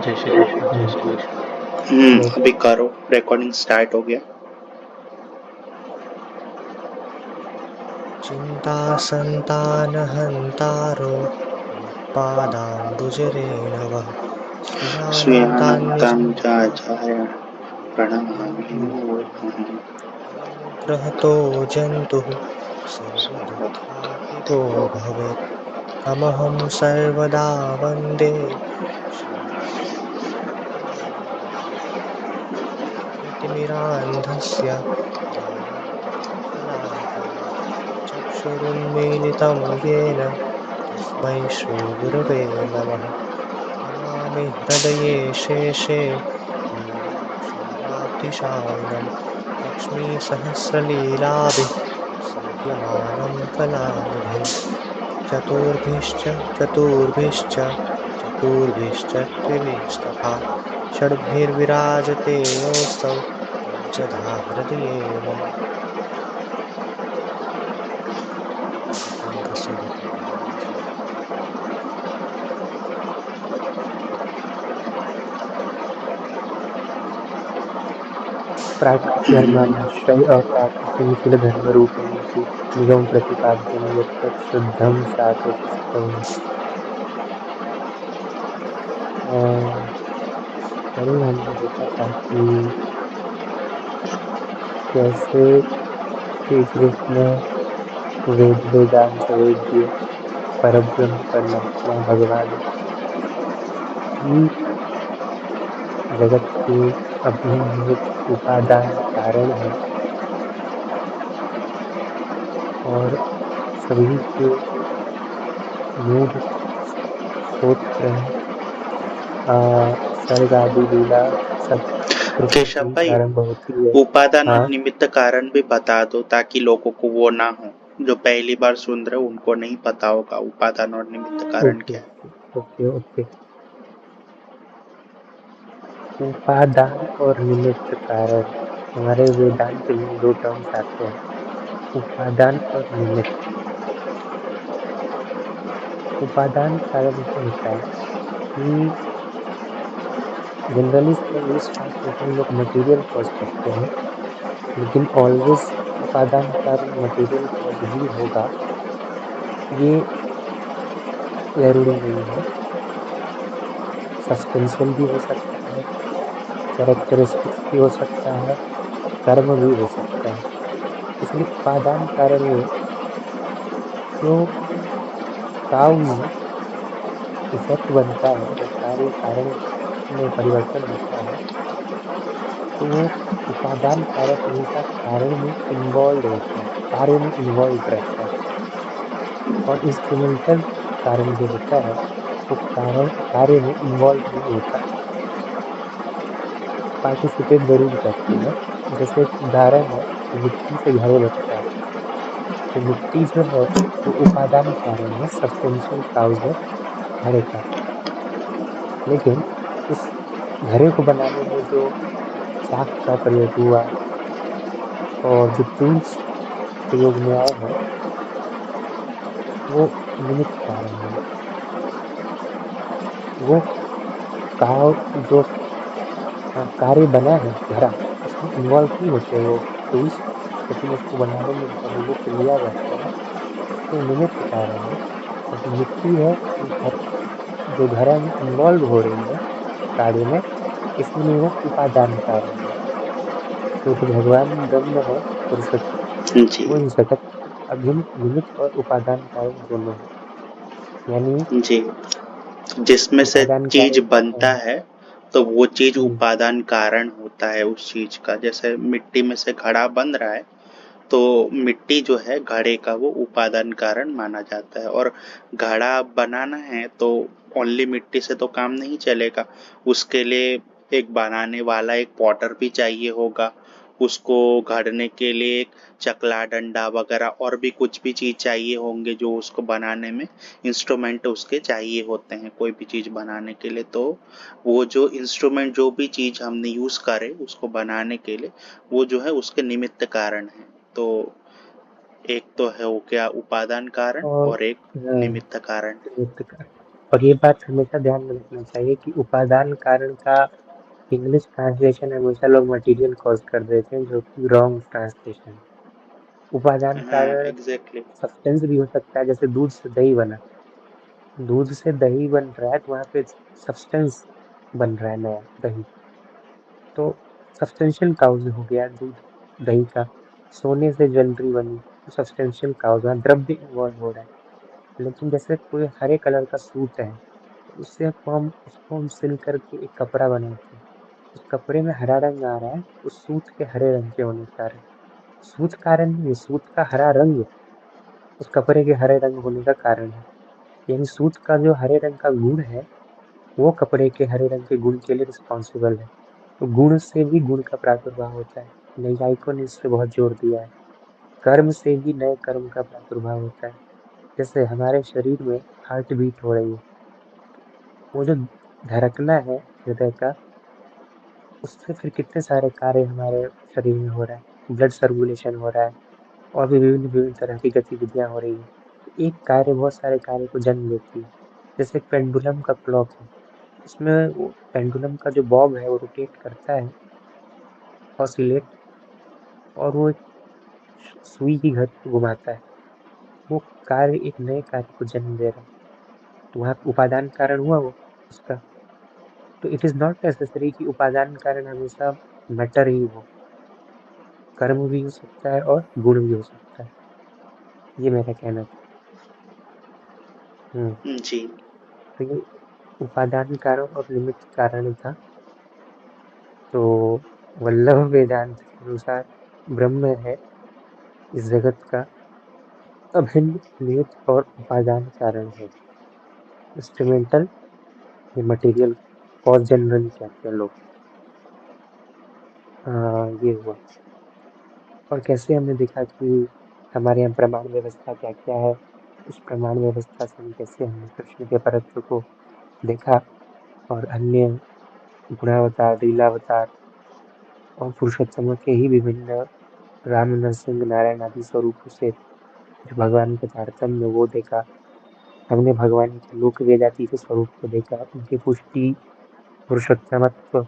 जय श्री कृष्ण, जय श्री कृष्ण। अभी करो, रिकॉर्डिंग स्टार्ट हो गया। चिन्तासन्तानहन्तारो पादाम्बुजरेणवः श्रियान्तं श्रियान्तान्निजाय जाय प्रणमामि मूर्ध्ना। अनुग्रहतो जन्तुः सर्वदुःखातितो भवेत् तमहं सर्वदा वन्दे ज्ञानतिमिरान्धस्य ज्ञानाञ्जनशलाकया चक्षुरुन्मीलितं येन तस्मै श्रीगुरवे नमः। नमामि हृदये शेषे वीरं क्षीराब्धिशायिनं लक्ष्मीसहस्रलीलाभिः सेव्यमानं कलानिधे चतुर्भिश्च चतुर्भिश्च चतुर्भिश्च त्रिभिस्तथा षड्भिर्विराजते योऽसौ पञ्चधा हृदये मम। Time proceeded to Bhagavad Gita. प्राकृत्यर्माश्रय अप्राकृतिमिथिलधर्मरूपमिति निगम प्रतिपाद्यं यत्तत् शुद्धं सात्वतस्थम्। कल हमने देखा था कि कैसे श्री कृष्ण वेद वेदांत वेद्य परब्रह्म परमात्मा भगवान ही जगत के अभिन्न उपादान कारण है और सभी के मूल स्रोत हैं। सर्ग आदि लीला सब कृष्ण से केशव ही भाई, प्रारंभ होती है। उपादान और हाँ, निमित्त कारण भी बता दो ताकि लोगों को वो ना हो, जो पहली बार सुन रहे उनको नहीं पता होगा उपादान और निमित्त कारण ओके क्या है। Okay okay okay. उपादान और निमित्त कारण हमारे वेदांत में दो टर्म्स आते हैं, उपादान और निमित्त। उपादान कारण क्या होता है कि जनरली इस शास्त्र को हम लोग मटेरियल कॉज कहते हैं, लेकिन ऑलवेज उपादान कारण मटेरियल कॉज ही होगा ये जरूरी नहीं है। सब्सटेंशियल भी हो सकता है, कैरेक्टरिस्टिक्स भी हो सकता है, कर्म भी हो सकता है। इसलिए उपादान कारण में जो काउज इफेक्ट बनता है, जब कार्य कारण में परिवर्तन होता है तो वो उपादान कारक हमेशा कारण में इन्वॉल्व होता है, कार्य में इन्वॉल्व रहता है। और इंस्ट्रूमेंटल कारण जो होता है वो कारण कार्य में इन्वॉल्व नहीं होता, पार्टिसिपेट जरूर करते हैं। जैसे एक उदाहरण है कि मिट्टी से घड़े बनता है, तो मिट्टी जो है वो उपादान कारण है, सब्सटेंशियल काउज है घड़े का। लेकिन उस घड़े को बनाने में जो चाक का प्रयोग हुआ और जो टूल्स प्रयोग में आए हैं वो निमित्त कारण है। वो काव जो कार्य बना है घड़ा, उसमें इन्वॉल्व नहीं होते वो टूल्स, लेकिन उसको बनाने में उनका निमित्त लिया जाता है, इसलिए निमित्त कारण है। और जो मिट्टी है वो घर जो घड़ा में इन्वॉल्व हो रही है कार्य में, इसीलिए वो उपादान कारण है। तो जो भगवान ब्रह्म है पुरुषोत्तम, जी वो इस जगत के अभिन्न निमित्त और उपादान कारण दोनों है। यानी जी, जिसमें से उपादान चीज कारण बनता है तो वो चीज उपादान कारण होता है उस चीज का। जैसे मिट्टी में से घड़ा बन रहा है तो मिट्टी जो है घड़े का वो उपादान कारण माना जाता है। और घड़ा बनाना है तो ओनली मिट्टी से तो काम नहीं चलेगा, उसके लिए एक बनाने वाला एक पॉटर भी चाहिए होगा, उसको घड़ने के लिए एक चकला डंडा वगैरह और भी कुछ भी चीज चाहिए होंगे जो उसको बनाने में इंस्ट्रूमेंट उसके चाहिए होते हैं कोई भी चीज बनाने के लिए। तो वो जो इंस्ट्रूमेंट जो भी चीज हमने यूज करे उसको बनाने के लिए वो जो है उसके निमित्त कारण है। तो एक तो है वो क्या उपादान कारण और और एक निमित्त कारण। निमित्त कारण। और ये बात हमेशा ध्यान में रखना चाहिए कि उपादान कारण का इंग्लिश ट्रांसलेशन हमेशा लोग मटेरियल कॉज कर देते हैं, जो कि रॉन्ग ट्रांसलेशन। उपादान हाँ, कारण एग्जैक्टली। सब्सटेंस भी हो सकता है, जैसे दूध से दही बना, दूध से दही बन रहा है तो वहां पे सब्सटेंस बन रहा है नया दही, तो सब्सटेंशियल काउज हो गया दूध दही का। सोने से ज्वेलरी बनी तो सब्सटेंशियल काउज, वहाँ द्रव्य इन्वॉल्व हो रहा है। लेकिन जैसे कोई हरे कलर का सूट है, तो उसको हम सिल करके एक कपड़ा बनाते हैं, उस कपड़े में हरा रंग आ रहा है उस सूट के हरे रंग के होने के कारण। सूट कारण नहीं, सूट का हरा रंग उस कपड़े के हरे रंग होने का कारण है। यानी सूट का जो हरे रंग का गुण है, वो कपड़े के हरे रंग के गुण के लिए रिस्पॉन्सिबल है। तो गुण से भी गुण का प्रादुर्भाव होता है, नैयायिकों ने इस पे बहुत जोर दिया है। कर्म से भी नए कर्म का प्रादुर्भाव होता है। जैसे हमारे शरीर में हार्ट बीट हो रही है, वो जो धड़कना है हृदय का, उससे फिर कितने सारे कार्य हमारे शरीर में हो रहा है, ब्लड सर्कुलेशन हो रहा है, और भी विभिन्न विभिन्न तरह की गतिविधियां हो रही है। तो एक कार्य बहुत सारे कार्य को जन्म लेती है। जैसे पेंडुलम का क्लॉक है, उसमें वो पेंडुलम का जो बॉब है वो रोटेट करता है, ऑसिलेट, और वो एक सुई की घर को घुमाता है। वो कार्य एक नए कार्य को जन्म दे रहा है, तो वहाँ उपादान कारण हुआ वो उसका। तो इट इज नॉट नेसेसरी कि उपादान कारण हमेशा मैटर ही हो, कर्म भी हो सकता है और गुण भी हो सकता है। ये मेरा कहना था। हम्म। जी। तो ये उपादान कारण और निमित्त कारण था। तो वल्लभ वेदांत के अनुसार ब्रह्म है इस जगत का अभिन्न निमित्त और उपादान कारण है। इंस्ट्रूमेंटल ये मटेरियल कॉज जनरली कहते हैं लोग। ये हुआ। और कैसे हमने देखा कि हमारे यहाँ प्रमाण व्यवस्था क्या क्या है, उस प्रमाण व्यवस्था से हम कैसे हमने कृष्ण के परत्व को देखा, और अन्य गुणावतार, लीलावतार और पुरुषोत्तमों के ही विभिन्न राम, नरसिंह, नारायण आदि स्वरूपों से जो भगवान के तारतम्य वो देखा। हमने भगवान के लोक वेदातीत स्वरूप को देखा, उनकी पुष्टि पुरुषोत्तमत्व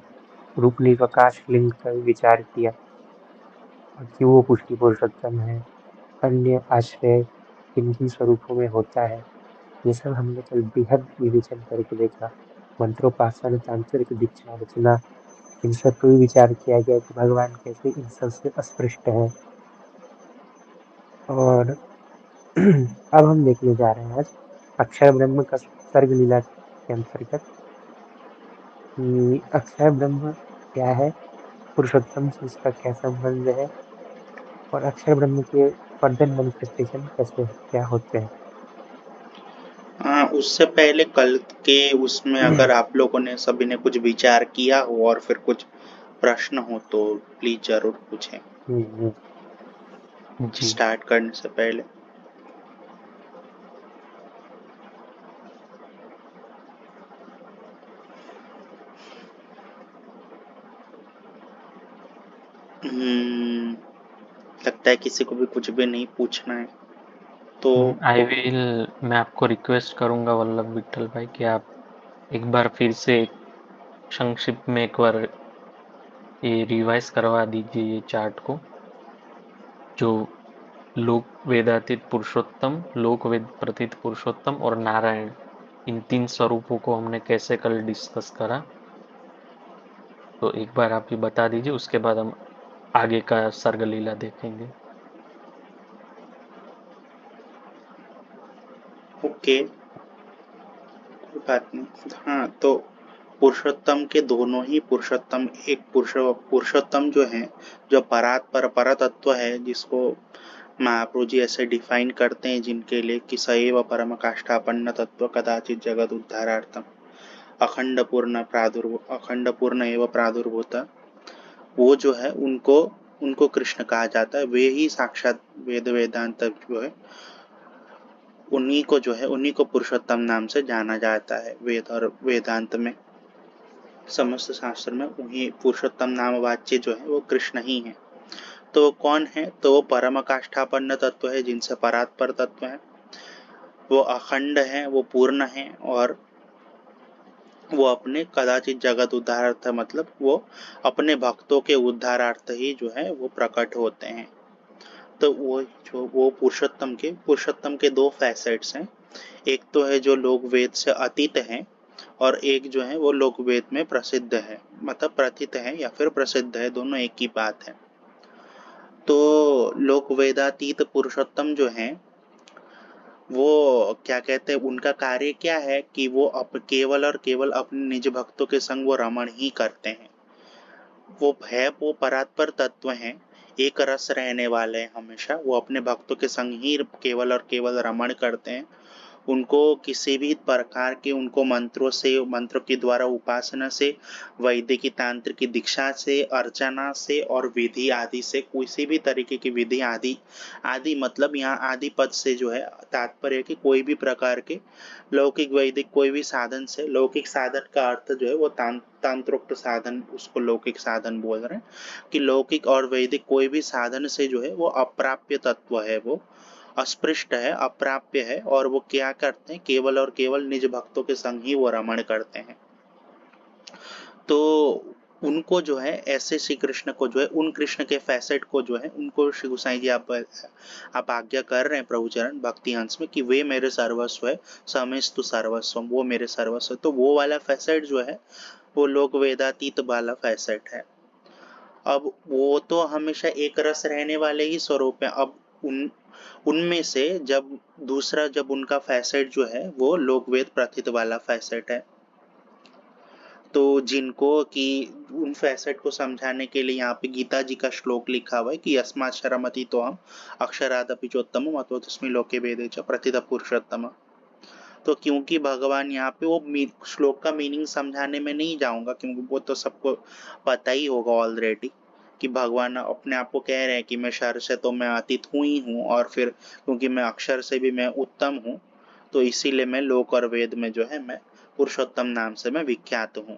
रूप निर्वकाश लिंग का विचार किया, और क्यों वो पुष्टि पुरुषोत्तम है, अन्य आश्रय किन किन स्वरूपों में होता है। ये सब हमने कल बेहद विवेचन करके देखा। मंत्रोपासन, तांत्रिक दीक्षा रचना, इन सब पर भी विचार किया गया कि भगवान कैसे इन सब से अस्पृष्ट है। और अब हम देखने जा रहे हैं आज अक्षर ब्रह्म का सर्ग लीला के अंतर्गत कि अक्षर ब्रह्म क्या है, पुरुषोत्तम से इसका क्या संबंध है, और अक्षर ब्रह्म के फर्दर मैनिफेस्टेशन कैसे क्या होते हैं। हाँ, उससे पहले कल के उसमें अगर आप लोगों ने सभी ने कुछ विचार किया हो और फिर कुछ प्रश्न हो तो प्लीज जरूर पूछें हम्म। जी। स्टार्ट करने से पहले। हम्म, लगता है किसी को भी कुछ भी नहीं पूछना है तो आई विल मैं आपको रिक्वेस्ट करूंगा वल्लभ विठल भाई कि आप एक बार फिर से संक्षिप्त में एक बार ये रिवाइज करवा दीजिए ये चार्ट को, जो लोक वेदातीत पुरुषोत्तम, लोक वेद प्रतीत पुरुषोत्तम और नारायण, इन तीन स्वरूपों को हमने कैसे कल डिस्कस करा। तो एक बार आप ये बता दीजिए, उसके बाद हम आगे का सर्ग लीला देखेंगे। ओके, कोई बात नहीं। हाँ, तो पुरुषोत्तम के दोनों ही पुरुषोत्तम, एक पुरुषोत्तम जो है, जो परात्पर परतत्व है, जिसको महाप्रभु जी ऐसे डिफाइन करते हैं जिनके लिए कि स एव परम काष्ठापन्न तत्व कदाचित जगत उद्धारार्थम अखंड पूर्ण एवं प्रादुर्भूत, वो जो है उनको उनको कृष्ण कहा जाता है। वे ही साक्षात वेद वेदांत जो है, उन्हीं को जो है उन्हीं को पुरुषोत्तम नाम से जाना जाता है। वेद और वेदांत में, समस्त शास्त्र में उन्हीं पुरुषोत्तम नाम वाच्य जो है वो कृष्ण ही है। तो वो कौन है? तो वो परम काष्ठापन्न तत्व है, जिनसे परात्पर तत्व है। वो अखंड है, वो पूर्ण है, और वो अपने कदाचित जगत उद्धारार्थ मतलब वो अपने भक्तों के उद्धारार्थ ही जो है वो प्रकट होते हैं। तो वो पुरुषोत्तम के दो फैसेट्स हैं। एक तो है जो लोक वेद से अतीत है, और एक जो है वो लोक वेद में प्रसिद्ध है, मतलब प्रथित है या फिर प्रसिद्ध है, दोनों एक ही बात है। तो लोक वेदातीत पुरुषोत्तम जो है वो क्या कहते हैं, उनका कार्य क्या है कि वो केवल और केवल अपने निज भक्तों के संग वो रमण ही करते हैं। वो परात्पर तत्व हैं, एक रस रहने वाले हैं, हमेशा वो अपने भक्तों के संग ही केवल और केवल रमण करते हैं। उनको किसी भी प्रकार के उनको मंत्रों के द्वारा उपासना से, वैदिक तांत्रिक की दीक्षा से, अर्चना से और विधि आदि से, किसी भी तरीके की विधि आदि आदि मतलब यहाँ आदि पद से जो है तात्पर्य कि कोई भी प्रकार के लौकिक वैदिक कोई भी साधन से, लौकिक साधन का अर्थ जो है वो तंत्रोक्त साधन, उसको लौकिक साधन बोल रहे हैं कि लौकिक और वैदिक कोई भी साधन से जो है वो अप्राप्य तत्व है, वो अस्पृष्ट है, अप्राप्य है, और वो क्या करते हैं, केवल और केवल निज भक्तों के संग ही वो रमण करते हैं। तो उनको जो है ऐसे श्री कृष्ण को जो है उन कृष्ण के फैसेट को जो है उनको श्री गोसाई जी आप आज्ञा कर रहे हैं प्रभुचरण भक्ति हंस में कि वे मेरे सर्वस्व है, समेस्तु सर्वस्व, वो मेरे सर्वस्व। तो वो वाला फैसेट जो है वो लोक वेदातीत वाला फैसेट है। अब वो तो हमेशा एक रस रहने वाले ही स्वरूप है। अब उनमें से जब उनका फैसेट जो है वो लोकवेद प्रथित वाला फैसेट है, तो जिनको कि उन फैसेट को समझाने के लिए यहाँ पे गीता जी का श्लोक लिखा हुआ है कि यस्मात् शरमति तो हम अक्षरादपि चोत्तम अतो तस्मिन् लोके वेदे च प्रथित पुरुषोत्तम। तो क्योंकि भगवान यहाँ पे वो श्लोक का मीनिंग समझाने में नहीं जाऊंगा, क्योंकि वो तो सबको पता ही होगा ऑलरेडी कि भगवान अपने आप को कह रहे हैं कि मैं शर से तो मैं अतीत हूँ ही हूँ, और फिर क्योंकि मैं अक्षर से भी मैं उत्तम हूँ, तो इसीलिए मैं लोक और वेद में जो है मैं पुरुषोत्तम नाम से मैं विख्यात हूँ।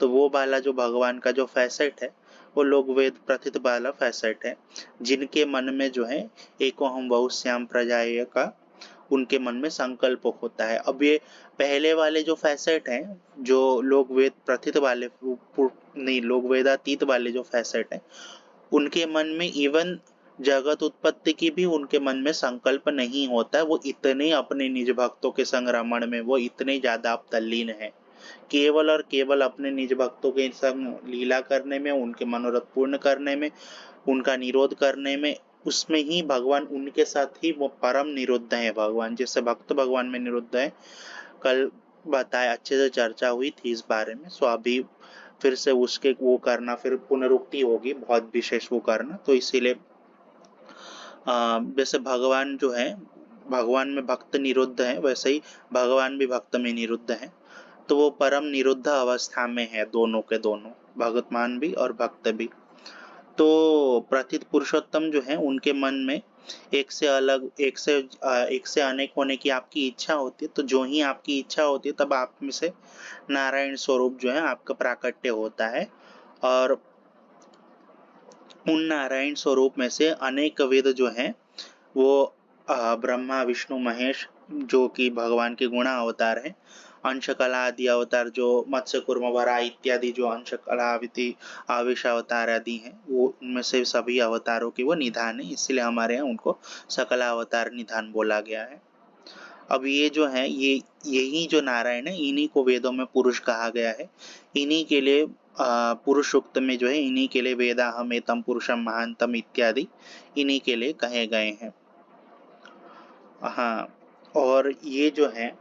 तो वो वाला जो भगवान का जो फैसेट है वो लोक वेद प्रथित वाला फैसेट है, जिनके मन में जो है एको हम बहुश्याम प्रजाएय का उनके मन में संकल्प होता है। अब ये पहले वाले जो फैसेट हैं, जो लोक वेद प्रथित वाले नहीं, लोक वेदातीत वाले जो फैसेट हैं, उनके मन में इवन जगत उत्पत्ति की भी उनके मन में संकल्प नहीं होता है। वो इतने अपने निज भक्तों के संग रमण में वो इतने ज्यादा आप तल्लीन है, केवल और केवल अपने निज भक्तों के संग लीला करने में, उनके मनोरथ पूर्ण करने में, उनका निरोध करने में, उसमें ही भगवान उनके साथ ही वो परम निरुद्ध है। भगवान जैसे भक्त भगवान में निरुद्ध है, कल बताया, अच्छे से चर्चा हुई थी इस बारे में। सो अभी फिर से उसके वो करना, फिर पुनरुक्ति होगी बहुत विशेष वो करना। तो इसीलिए जैसे भगवान जो है, भगवान में भक्त निरुद्ध है, वैसे ही भगवान भी भक्त में निरुद्ध है। तो वो परम निरुद्ध अवस्था में है, दोनों के दोनों, भगतमान भी और भक्त भी। तो प्रथित पुरुषोत्तम जो है उनके मन में एक से अलग, एक से अनेक होने की आपकी इच्छा होती है। तो जो ही आपकी इच्छा होती है तब आप में से नारायण स्वरूप जो है आपका प्राकट्य होता है, और उन नारायण स्वरूप में से अनेक वेद जो हैं वो ब्रह्मा विष्णु महेश जो कि भगवान के गुणा अवतार हैं, अंश कला आदि अवतार जो मत्स्य कुर्म वरा इत्यादि जो अंश कला आविष अवतार आदि हैं, वो उनमें से सभी अवतारों की वो निधान है, इसलिए हमारे यहाँ उनको सकला अवतार निधान बोला गया है। अब ये जो है यही जो नारायण है, इन्हीं को वेदों में पुरुष कहा गया है। इन्हीं के लिए पुरुष सूक्त में जो है इन्हीं के लिए वेदा हमेतम पुरुषम महानतम इत्यादि इन्हीं के लिए कहे गए हैं। हाँ, और ये जो है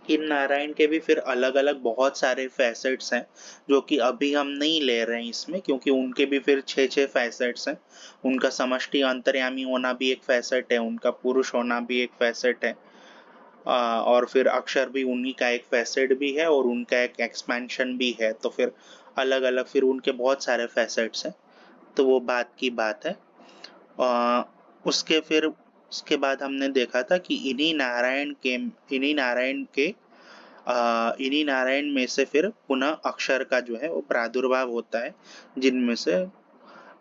इन नारायण के भी फिर अलग अलग बहुत सारे फैसेट्स हैं जो कि अभी हम नहीं ले रहे हैं इसमें, क्योंकि उनके भी फिर 6 फैसेट्स हैं। उनका समष्टि अंतर्यामी होना भी एक फैसेट है, उनका पुरुष होना भी एक फैसेट है, और फिर अक्षर भी उन्हीं का एक फैसेट भी है, और उनका एक एक्सपेंशन भी है। तो फिर अलग अलग फिर उनके बहुत सारे फैसेट्स हैं। तो वो बात की बात है। उसके फिर उसके बाद हमने देखा था कि इन्हीं नारायण में से फिर पुनः अक्षर का जो है वो प्रादुर्भाव होता है, जिनमें से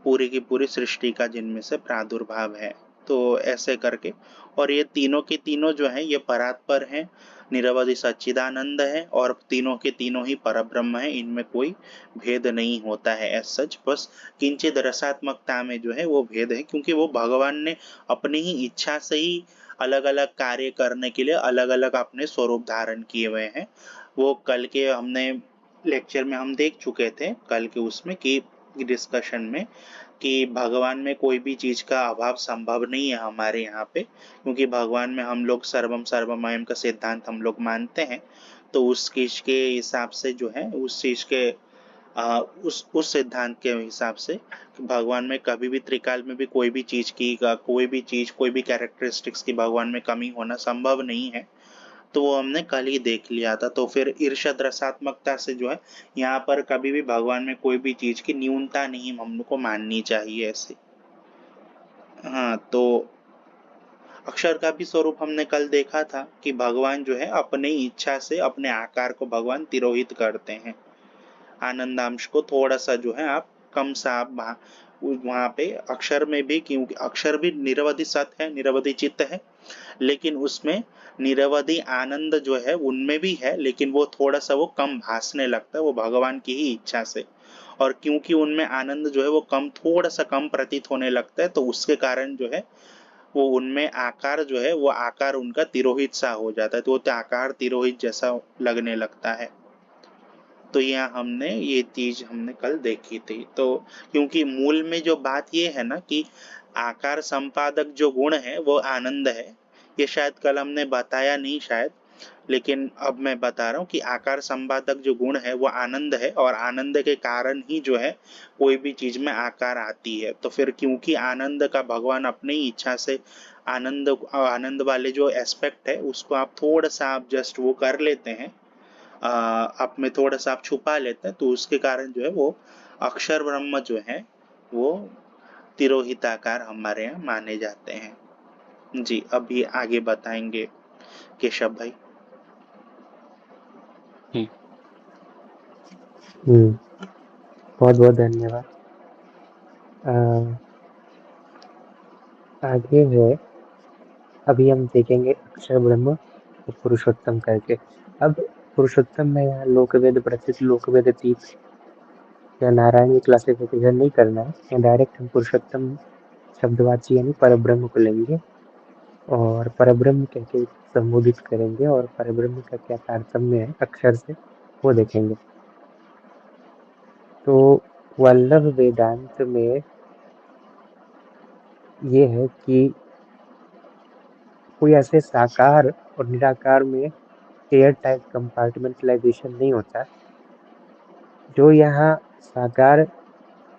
पूरी की पूरी सृष्टि का जिनमें से प्रादुर्भाव है। तो ऐसे करके, और ये तीनों के तीनों जो है ये परात्पर हैं, निरवधि सच्चिदानंद है और तीनों के तीनों ही परब्रह्म है, इनमें कोई भेद नहीं होता है एज सच। बस किंचित रसात्मकता में जो है वो भेद है, क्योंकि वो भगवान ने अपनी ही इच्छा से ही अलग अलग कार्य करने के लिए अलग अलग अपने स्वरूप धारण किए हुए हैं। वो कल के हमने लेक्चर में हम देख चुके थे, कल के उसमें कि डिस्कशन में, कि भगवान में कोई भी चीज का अभाव संभव नहीं है हमारे यहाँ पे, क्योंकि भगवान में हम लोग सर्वम सर्वमयम का सिद्धांत हम लोग मानते हैं। तो उस चीज के हिसाब से जो है उस चीज के उस सिद्धांत के हिसाब से कि भगवान में कभी भी त्रिकाल में भी कोई भी चीज की कोई भी कैरेक्टरिस्टिक्स की भगवान में कमी होना संभव नहीं है। तो वो हमने कल ही देख लिया था। तो फिर ईर्षद रसात्मकता से जो है यहाँ पर कभी भी भगवान में कोई भी चीज की न्यूनता नहीं हम लोग को माननी चाहिए ऐसे। हाँ, तो अक्षर का भी स्वरूप हमने कल देखा था कि भगवान जो है अपनी इच्छा से अपने आकार को भगवान तिरोहित करते हैं। आनंदांश को थोड़ा सा जो है आप कम सा आप वहां पे अक्षर में भी, क्योंकि अक्षर भी निरवधि सत है, निरवधि चित्त है, लेकिन उसमें निरवधि आनंद जो है उनमें भी है, लेकिन वो थोड़ा सा वो कम भासने लगता है, वो भगवान की ही इच्छा से। और क्योंकि उनमें आनंद जो है वो कम, थोड़ा सा कम प्रतीत होने लगता है, तो उसके कारण जो है वो उनमें आकार जो है वो आकार उनका तिरोहित सा हो जाता है, तो वो आकार तिरोहित जैसा लगने लगता है। तो यह हमने ये चीज हमने कल देखी थी। तो क्योंकि मूल में जो बात ये है ना कि आकार संपादक जो गुण है वो आनंद है, ये शायद कल हमने बताया नहीं शायद, लेकिन अब मैं बता रहा हूँ कि आकार संपादक जो गुण है वो आनंद है, और आनंद के कारण ही जो है कोई भी चीज में आकार आती है। तो फिर क्योंकि आनंद का भगवान अपनी इच्छा से आनंद वाले जो एस्पेक्ट है उसको आप थोड़ा सा आप जस्ट वो कर लेते हैं, आप में थोड़ा सा आप छुपा लेते हैं, तो उसके कारण जो है वो अक्षर ब्रह्म जो है वो तिरोहिताकार हमारे यहाँ माने जाते हैं। जी, अभी आगे बताएंगे केशव भाई। ठीक। बहुत बहुत धन्यवाद। आगे है, अभी हम देखेंगे अक्षर ब्रह्म और पुरुषोत्तम करके। अब पुरुषोत्तम में यहाँ लोकवेद प्रसिद्ध लोकवेद तीर्थ या नारायण की क्लासिफिकेशन नहीं करना है, डायरेक्ट हम पुरुषोत्तम शब्दवाची यानी परब्रह्म को लेंगे और परब्रह्म कह के संबोधित करेंगे, और परब्रह्म का क्या तारतम्य है अक्षर से वो देखेंगे। तो वल्लभ वेदांत में ये है कि कोई ऐसे साकार और निराकार में एयर टाइप कंपार्टमेंटलाइजेशन नहीं होता। जो यहाँ साकार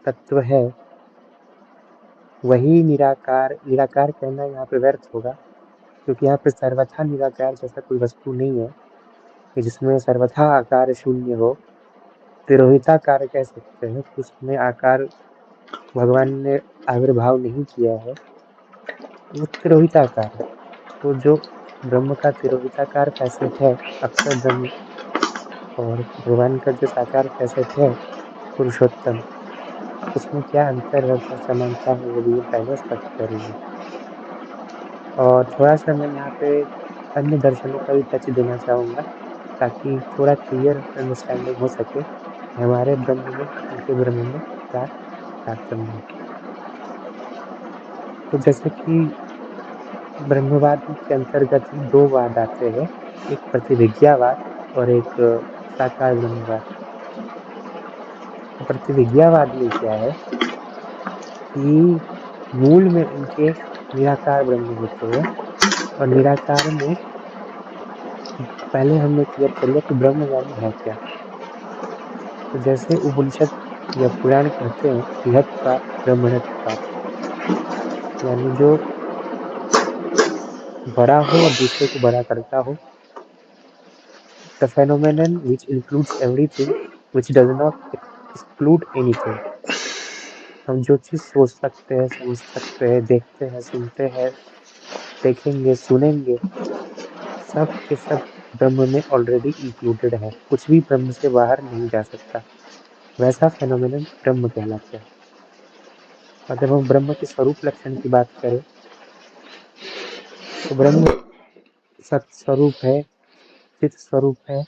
तत्व है वही निराकार, निराकार कहना यहाँ पे व्यर्थ होगा, क्योंकि यहाँ पे सर्वथा निराकार जैसा कोई वस्तु नहीं है कि जिसमें सर्वथा आकार शून्य हो। तिरोहिताकार कह सकते हैं कि उसमें आकार भगवान ने आविर्भाव नहीं किया है, वो तिरोहिताकार है। तो जो ब्रह्म का तिरोहिताकार फैसेट है अक्षर ब्रह्म, और भगवान का जो साकार फैसेट है पुरुषोत्तम, उसमें क्या अंतर है, क्या समानता है, वो भी हम पहले स्पष्ट करेंगे। और थोड़ा सा मैं यहाँ पे अन्य दर्शनों का भी टच देना चाहूँगा, ताकि थोड़ा क्लियर अंडरस्टैंडिंग हो सके कि हमारे ब्रह्म में उनके ब्रह्म में क्या तारतम्य है। तो जैसे कि ब्रह्मवाद के अंतर्गत ही दो वाद आते हैं, एक प्रतिविज्ञावाद और एक साकार ब्रह्मवाद। तो प्रतिविज्ञावाद में क्या है कि मूल में उनके निराकार ब्रह्म होते हैं, और निराकार में पहले हमने क्लियर कर लिया कि ब्रह्म यानी है क्या। तो जैसे उपनिषद या पुराण कहते हैं बृहत्वा ब्रह्मणत्वा, यानी जो बड़ा हो और दूसरे को बड़ा करता हो, the phenomenon which includes everything which does not exclude anything. हम जो चीज सोच सकते हैं, समझ सकते हैं, देखते हैं, सुनते हैं, देखेंगे, सुनेंगे, सब के सब ब्रह्म में ऑलरेडी इंक्लूडेड है, कुछ भी ब्रह्म से बाहर नहीं जा सकता। वैसा फेनोमेनन ब्रह्म कहलाता है। और जब हम ब्रह्म के स्वरूप लक्षण की बात करें तो ब्रह्म सत स्वरूप है, चित स्वरूप है,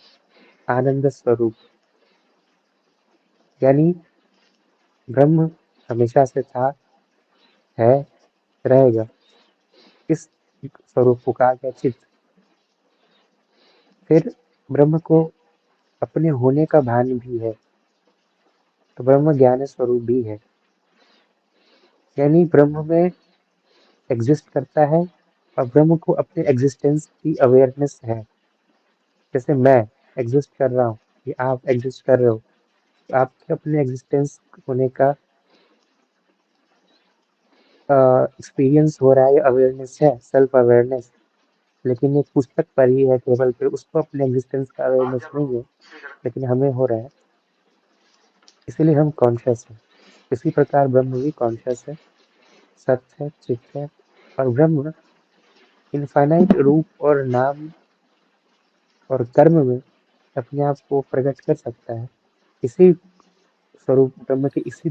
आनंद स्वरूप। यानी ब्रह्म हमेशा से था, है, रहेगा। इस स्वरूप को कहा गया चित। फिर ब्रह्म को अपने होने का भान भी है, तो ब्रह्म ज्ञान स्वरूप भी है। यानी ब्रह्म में एग्जिस्ट करता है और ब्रह्म को अपने एग्जिस्टेंस की अवेयरनेस है। जैसे मैं एग्जिस्ट कर रहा हूँ, ये आप एग्जिस्ट कर रहे हो, तो आपके अपने एग्जिस्टेंस होने का एक्सपीरियंस हो रहा है, अवेयरनेस है, सेल्फ अवेयरनेस। लेकिन एक पुस्तक पढ़ी है टेबल पे, उसको अपने एग्जिस्टेंस का अवेयरनेस नहीं है, लेकिन हमें हो रहा है, इसीलिए हम कॉन्शियस हैं। इसी प्रकार ब्रह्म भी कॉन्शियस है, सत्य है, चित है। और ब्रह्म इनफाइनाइट रूप और नाम और कर्म में अपने आप को प्रकट कर सकता है। इसी स्वरूप ब्रह्म के इसी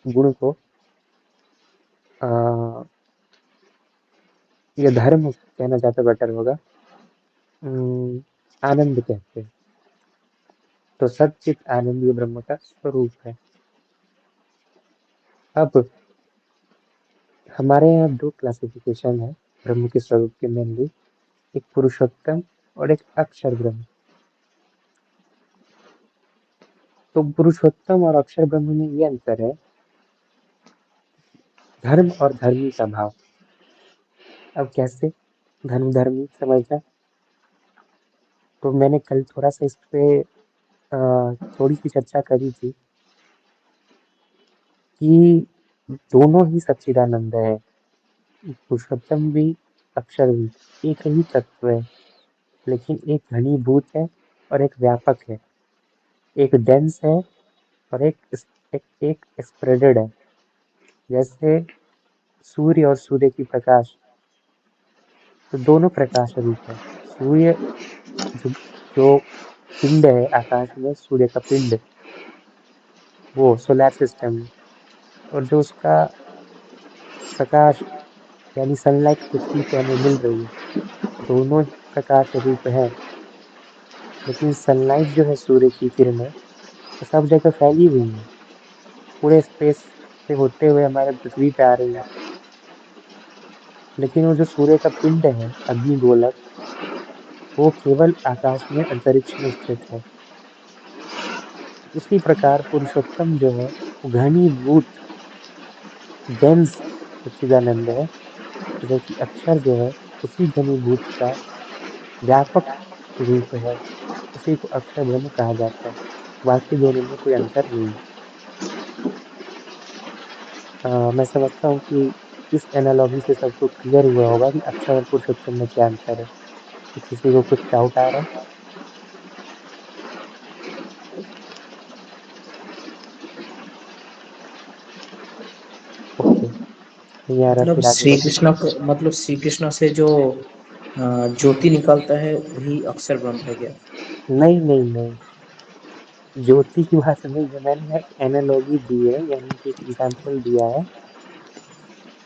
गुण को आ, या धर्म कहना ज्यादा बेटर होगा, आनंद कहते हैं। तो सच्चित आनंद ये ब्रह्म का स्वरूप है। अब हमारे यहाँ दो क्लासिफिकेशन है ब्रह्म के स्वरूप के मेनली, एक पुरुषोत्तम और एक अक्षर ब्रह्म। तो पुरुषोत्तम और अक्षर ब्रह्म में ये अंतर है, धर्म और धर्मी का भाव। अब कैसे धर्म धर्मी समझना, तो मैंने कल थोड़ा सा इस पे थोड़ी सी चर्चा करी थी कि दोनों ही सच्चिदानंद है, पुरुषोत्तम भी अक्षर भी एक ही तत्व है, लेकिन एक घनीभूत है और एक व्यापक है, एक डेंस है और एक स्प्रेडेड है। जैसे सूर्य और सूर्य की प्रकाश, तो दोनों प्रकाश रूप है। सूर्य जो जो पिंड है आकाश में, सूर्य का पिंड, वो सोलर सिस्टम में, और जो उसका प्रकाश यानी सनलाइट पृथ्वी पे हमें मिल रही है, दोनों ही प्रकाश रूप है। लेकिन सनलाइट जो है, सूर्य की किरणें, वो सब जगह फैली हुई है, पूरे स्पेस से होते हुए हमारे पृथ्वी पे आ रही है। लेकिन वो जो सूर्य का पिंड है, अग्निगोलक, वो केवल आकाश में, अंतरिक्ष में स्थित है। उसी प्रकार पुरुषोत्तम जो है, वो घनीभूत डेंस सच्चिदानंद है, जबकि अक्षर जो है, उसी घनीभूत का व्यापक रूप है। उसी को अक्षर ब्रह्म कहा जाता है। बाकी दोनों में कोई अंतर नहीं है। मैं समझता हूँ कि इस एनालॉजी से सबको क्लियर हुआ होगा कि अक्षर और पुरुषोत्तम में क्या अंतर है। तो किसी को कुछ डाउट आ रहा है? ओके, नहीं आ रहा, मतलब फिर आगे श्री बढ़ते हैं। कृष्ण मतलब श्री कृष्ण से जो ज्योति निकलता है वही अक्षर ब्रह्म है क्या? नहीं नहीं नहीं, ज्योति की बात नहीं है, मैंने एक एनालॉजी दी है, यानी कि एक एग्जाम्पल दिया है।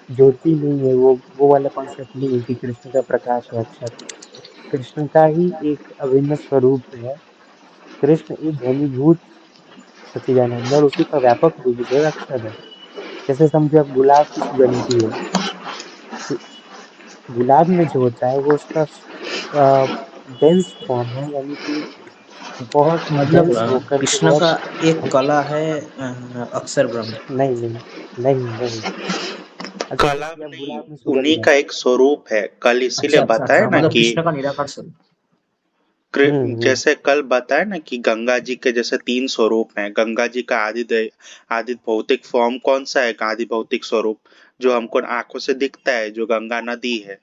ज्योति नहीं है, वो वाला कॉन्सेप्ट नहीं है कि कृष्ण का प्रकाश है अक्षर। कृष्ण का ही एक अभिन्न स्वरूप है। कृष्ण एक घनीभूत सच्चिदानंद है और उसी का व्यापक रूप जो है अक्षर है। जैसे समझो आप गुलाब की सुगंधी है, तो गुलाब में जो होता है वो उसका डेंस फॉर्म है, यानी कि बहुत मतलब डेंस होकर के कृष्ण बहुत। का एक कला है अक्षर ब्रह्म। नहीं नहीं नहीं नहीं, अच्छा जैसे कला कि आप नहीं, गुलाब में उन्हीं सुगंध है। का एक स्वरूप है। कल इसीलिए अच्छा अच्छा बताया अच्छा, ना मतलब कि कृष्ण का निराकार स्वरूप। हम्म। जैसे कल बताया ना कि गंगा जी के जैसे तीन स्वरूप हैं। गंगा जी का आदि भौतिक फॉर्म कौन सा है? आदि भौतिक स्वरूप जो हमको आंखों से दिखता है, जो गंगा नदी है,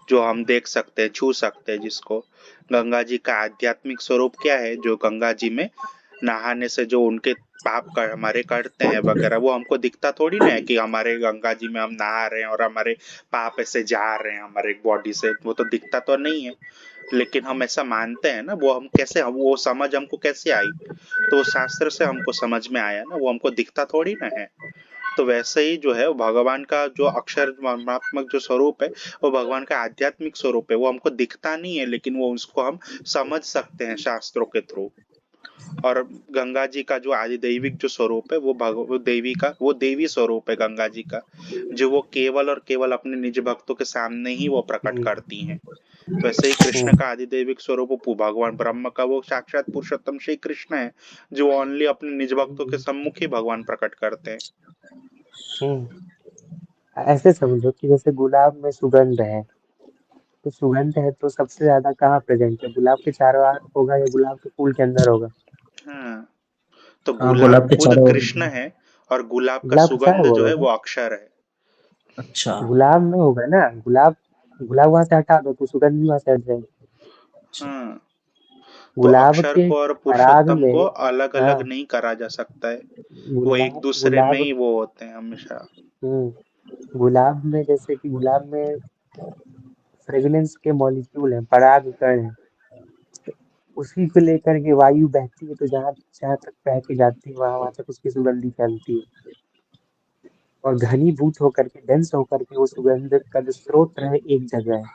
जो हम देख सकते हैं, छू सकते हैं जिसको। गंगा जी का आध्यात्मिक स्वरूप क्या है? जो गंगा जी में नहाने से जो उनके पाप कर हमारे कटते हैं वगैरह, वो हमको दिखता थोड़ी ना है कि हमारे गंगा जी में हम नहा रहे हैं और हमारे पाप ऐसे जा रहे हैं हमारे बॉडी से। वो तो दिखता तो नहीं है, लेकिन हम ऐसा मानते हैं ना। वो हम कैसे, हम वो समझ हमको कैसे आई? तो शास्त्र से हमको समझ में आया ना, वो हमको दिखता थोड़ी ना है। तो वैसे ही जो है भगवान का जो अक्षर वर्णात्मक जो स्वरूप है वो भगवान का आध्यात्मिक स्वरूप है। वो हमको दिखता नहीं है लेकिन वो उसको हम समझ सकते हैं शास्त्रों के थ्रू। और गंगा जी का जो आदिदैविक जो स्वरूप है वो देवी का वो देवी स्वरूप है गंगा जी का, जो वो केवल और केवल अपने निज भक्तों के सामने ही वो प्रकट हम्म, करती हैं। वैसे ही कृष्ण हम्म, का आदिदैविक स्वरूप भगवान ब्रह्म का वो साक्षात पुरुषोत्तम श्री कृष्ण है, जो ओनली अपने निज भक्तों के सम्मुख ही भगवान प्रकट करते हैं। हम्म। ऐसे समझो कि जैसे गुलाब में सुगंध है, तो सुगंध है तो सबसे ज्यादा कहाँ प्रेजेंट है, गुलाब के चारों ओर होगा या गुलाब के फूल के अंदर होगा? हाँ, तो हाँ, गुलाब गुलाब के खुद चारों ओर। कृष्ण है और गुलाब का गुलाब के सुगंध चारों ओर जो है होगा। वो अक्षर है। अच्छा। गुलाब में होगा ना, गुलाब, गुलाब वहां से हटा दो तो सुगंध भी वहां से हट जाएगी। अच्छा। हाँ, तो गुलाब अक्षर के को और पराग पुरुषोत्तम को में, अलग अलग हाँ, नहीं करा जा सकता है। वो एक गुलाब दूसरे में गुलाब ही वो होते हैं हमेशा। गुलाब में जैसे कि गुलाब में फ्रेग्रेंस के मॉलिक्यूल हैं, पराग कण हैं, उसी को लेकर के वायु बहती है तो जहाँ जहाँ तक बह के जाती है वहां वहां तक उसकी सुगंधी फैलती है। और घनीभूत होकर के, डेंस होकर के वो सुगंध का जो स्रोत है एक जगह है।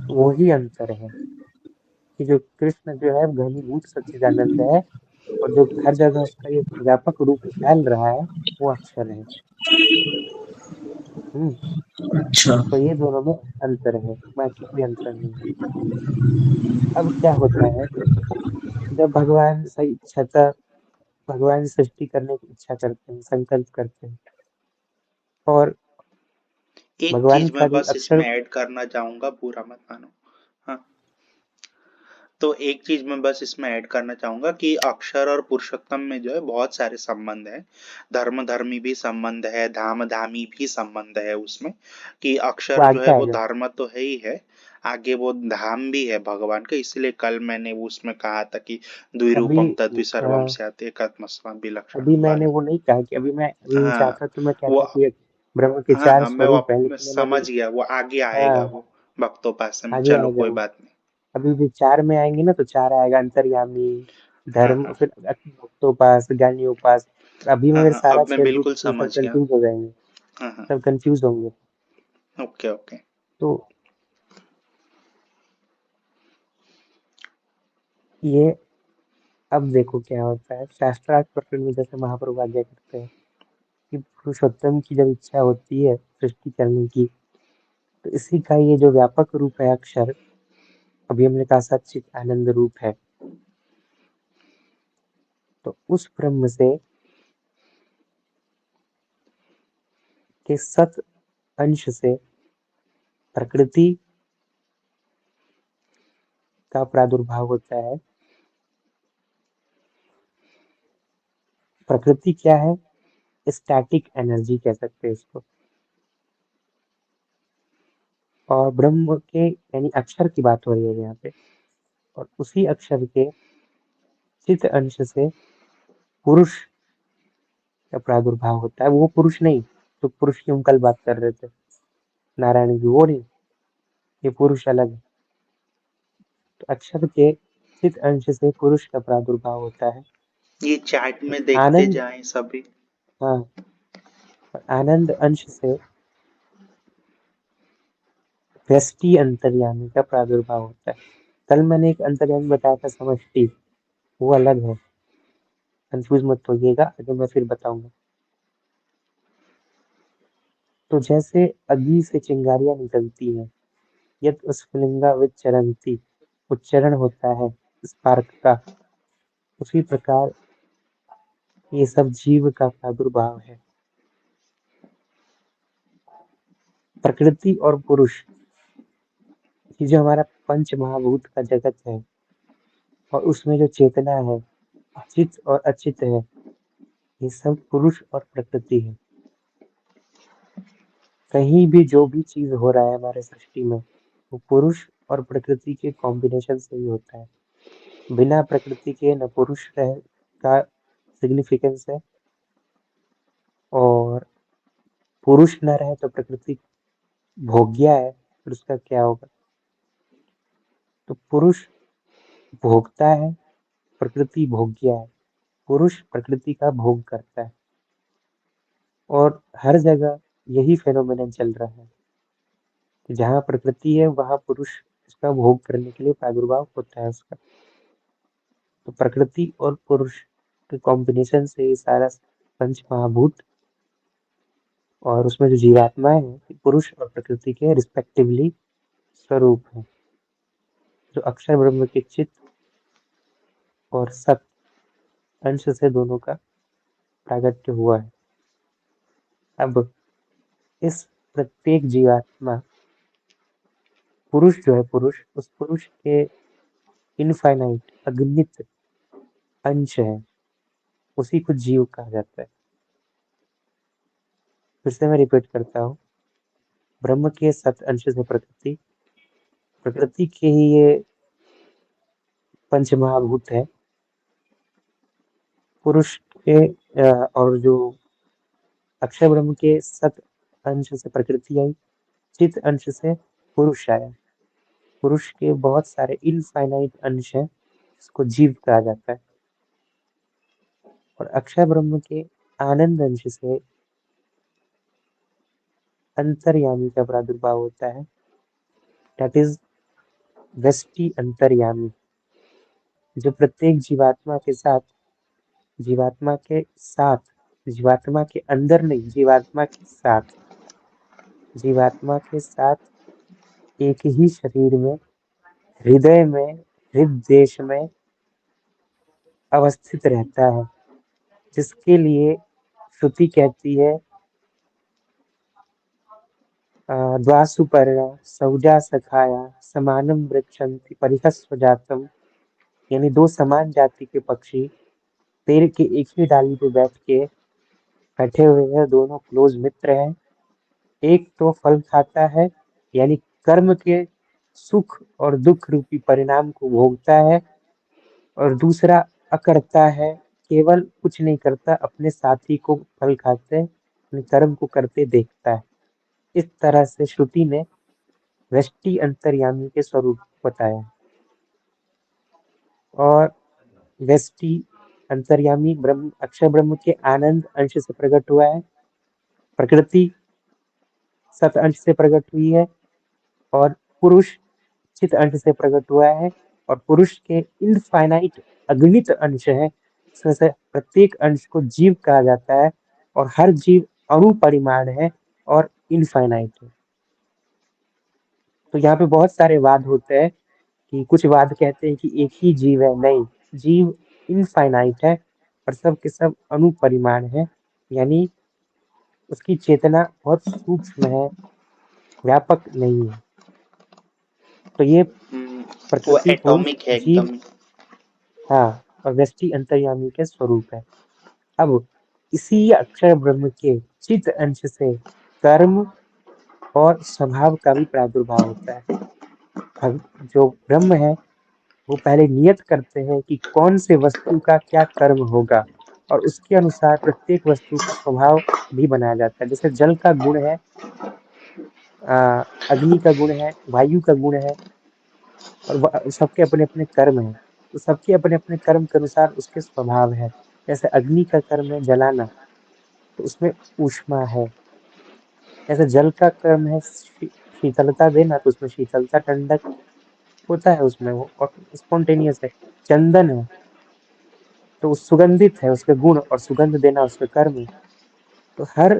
वो ही अंतर है कि जो कृष्ण जो है घनीभूत सच्चिदानंद है, और जो हर जगह उसका ये व्यापक रूप फैल रहा है वो अक्षर है। हम्म। अच्छा। तो ये दोनों में अंतर है, बाकी कोई अंतर नहीं है। अब क्या होता है, जब भगवान सही इच्छा, भगवान सृष्टि करने की इच्छा करते हैं, संकल्प करते हैं, और एक भगवान चीज का मैं जो बस अक्षर, इसमें ऐड करना चाहूंगा, बुरा मत मानो। हाँ, तो एक चीज मैं बस इसमें ऐड करना चाहूंगा कि अक्षर और पुरुषोत्तम में जो है बहुत सारे संबंध है। धर्म धर्मी भी संबंध है, धाम धामी भी संबंध है उसमें। कि वो अक्षर जो है आगे वो आएगा। धर्म तो है ही है, आगे वो धाम भी है भगवान का। इसलिए कल मैंने वो उसमें कहा था कि अभी द्विरूपम तद्वि सर्वम हाँ, स्यात् एकात्मस्मात् अभी विलक्षणम मैंने वाला। वो नहीं कहा कि अभी मैं हाँ, चाहता तो मैं वो, कहता कि ब्रह्म के हाँ चार हाँ, स्वरूप है, मैं लेकिन मैंने समझ अभी, गया, वो आगे आएगा हाँ, वो भक्तों पास में, आगे चलो आएगा कोई वो। बात नहीं। अभी विचार में आएंगे ना तो चार आएगा, अंतर्यामी, हाँ धर्म, हाँ फिर भक्तोपास, ज्ञानियोपास। अभी हाँ मेरे हाँ, सारा अब मैं छह रूप बिल्कुल तो सब समझ गया। कंफ्यूज हो जाएंगे, हाँ हाँ, सब कंफ्यूज होंगे। Okay okay. तो ये, अब देखो क्या होता है शास्त्रार्थ प्रकरण में, जैसे महाप्रभु आज्ञा करते हैं कि पुरुषोत्तम की जब इच्छा होती है सृष्टि करने की, तो इसी का ये जो व्यापक रूप है अक्षर, अभी हमने कहा सच्चित आनंद रूप है, तो उस ब्रह्म से के सत अंश से प्रकृति का प्रादुर्भाव होता है। प्रकृति क्या है? स्टैटिक एनर्जी कह सकते हैं इसको। और ब्रह्म के यानी अक्षर की बात हो रही है यहाँ पे, और उसी अक्षर के चित अंश से पुरुष का प्रादुर्भाव होता है। वो पुरुष नहीं, तो पुरुष की हम कल बात कर रहे थे, नारायण जी, वो नहीं, ये पुरुष अलग है। तो अक्षर के चित अंश से पुरुष का प्रादुर्भाव होता है। ये चार्ट में देखते आनंद, जाएं सभी। हाँ, और आनंद अंश से व्यष्टि अंतर्यामी का प्रादुर्भाव होता है। कल मैंने एक अंतर्यामी बताया था, समष्टि, वो अलग है, कंफ्यूज मत होइएगा, आगे मैं फिर बताऊंगा। तो जैसे अग्नि से चिंगारियां निकलती हैं, यद स्फुलिंगा विचरंती, उच्चारण होता है स्पार्क का, उसी प्रकार ये सब जीव का प्रादुर्भाव है। प्रकृति और पुरुष, ये जो हमारा पंच महाभूत का जगत है, और उसमें जो चेतना है, चित और अचित है, ये सब पुरुष और प्रकृति है। कहीं भी जो भी चीज हो रहा है हमारे सृष्टि में, वो पुरुष और प्रकृति के कॉम्बिनेशन से ही होता है। बिना प्रकृति के न पुरुष रह का सिग्निफिकेंस है, और पुरुष न रहे तो प्रकृति भोग्या है, फिर उसका क्या होगा? तो पुरुष भोगता है, प्रकृति भोग्या है, पुरुष प्रकृति का भोग करता है। और हर जगह यही फेनोमेनन चल रहा है कि जहाँ प्रकृति है वहाँ पुरुष उसका भोग करने के लिए प्रादुर्भाव होता है उसका। तो प्रकृति और पुरुष के कॉम्बिनेशन से ये सारा पंच महाभूत और उसमें जो जीवात्माएं हैं पुरुष और प्रकृति के रिस्पेक्टिवली स्वरूप हैं, जो अक्षर ब्रह्म के चित्त और सत अंश से दोनों का प्रागट्य हुआ है। अब इस प्रत्येक जीवात्मा पुरुष जो है उस पुरुष के इनफाइनाइट अगणित अंश है, उसी को जीव कहा जाता है। फिर से मैं रिपीट करता हूँ, ब्रह्म के सत अंश से प्रकृति, प्रकृति के ही ये पंच महाभूत है, पुरुष के और जो अक्षर ब्रह्म के सत अंश से प्रकृति आई, चित अंश से पुरुष आया। पुरुष के बहुत सारे इनफाइनाइट अंश हैं, इसको जीव कहा जाता है। और अक्षर ब्रह्म के आनंद अंश से अंतर्यामी का प्रादुर्भाव होता है, दैट इज व्यष्टि अंतर्यामी, जो प्रत्येक जीवात्मा के साथ, जीवात्मा के साथ, जीवात्मा के अंदर नहीं, जीवात्मा के साथ, जीवात्मा के साथ एक ही शरीर में, हृदय में, हृददेश में अवस्थित रहता है, जिसके श्रुति कहती है द्वासुपर्णा सौजा सखाया समानम वृक्षन्ति परिहस्व जातम, यानी दो समान जाति के पक्षी पेड़ के एक ही डाली पे बैठे हुए हैं, दोनों क्लोज मित्र हैं। एक तो फल खाता है, यानी कर्म के सुख और दुख रूपी परिणाम को भोगता है, और दूसरा अकर्ता है, केवल कुछ नहीं करता, अपने साथी को फल खाते अपने कर्म को करते देखता है। इस तरह से श्रुति ने व्यष्टि अंतर्यामी के स्वरूप बताया। और व्यष्टि अंतर्यामी ब्रह्म अक्षर ब्रह्म के आनंद अंश से प्रकट हुआ है, प्रकृति सत अंश से प्रकट हुई है, और पुरुष चित अंश से प्रकट हुआ है। और पुरुष के इनफाइनाइट अगणित अंश है, इसमें से प्रत्येक अंश को जीव कहा जाता है, और हर जीव अणुपरिमाण है और इनफाइनाइट है। तो यहाँ पे बहुत सारे वाद होते हैं कि कुछ वाद कहते हैं कि एक ही जीव है, नहीं, जीव इनफाइनाइट है और सब के सब अणुपरिमाण है, यानी उसकी चेतना बहुत सूक्ष्म है, व्यापक नहीं है। तो ये वो प्रकृति पुरुष एटॉमिक है जीव, एकदम। हाँ, और व्यष्टि अंतर्यामी के स्वरूप है। अब इसी अक्षर ब्रह्म के चित अंश से कर्म और स्वभाव का भी प्रादुर्भाव होता है। जो ब्रह्म है वो पहले नियत करते हैं कि कौन से वस्तु का क्या कर्म होगा, और उसके अनुसार प्रत्येक वस्तु का स्वभाव भी बनाया जाता है। जैसे जल का गुण है, अग्नि का गुण है, वायु का गुण है, और सबके अपने अपने कर्म हैं, तो सबके अपने अपने कर्म के अनुसार उसके स्वभाव है। जैसे अग्नि का कर्म है जलाना, तो उसमें ऊष्मा है। जैसे जल का कर्म है शीतलता देना, तो उसमें शीतलता ठंडक होता है उसमें, वो और स्पॉन्टेनियस है। चंदन है तो सुगंधित है, उसके गुण और सुगंध देना उसके कर्म है। तो हर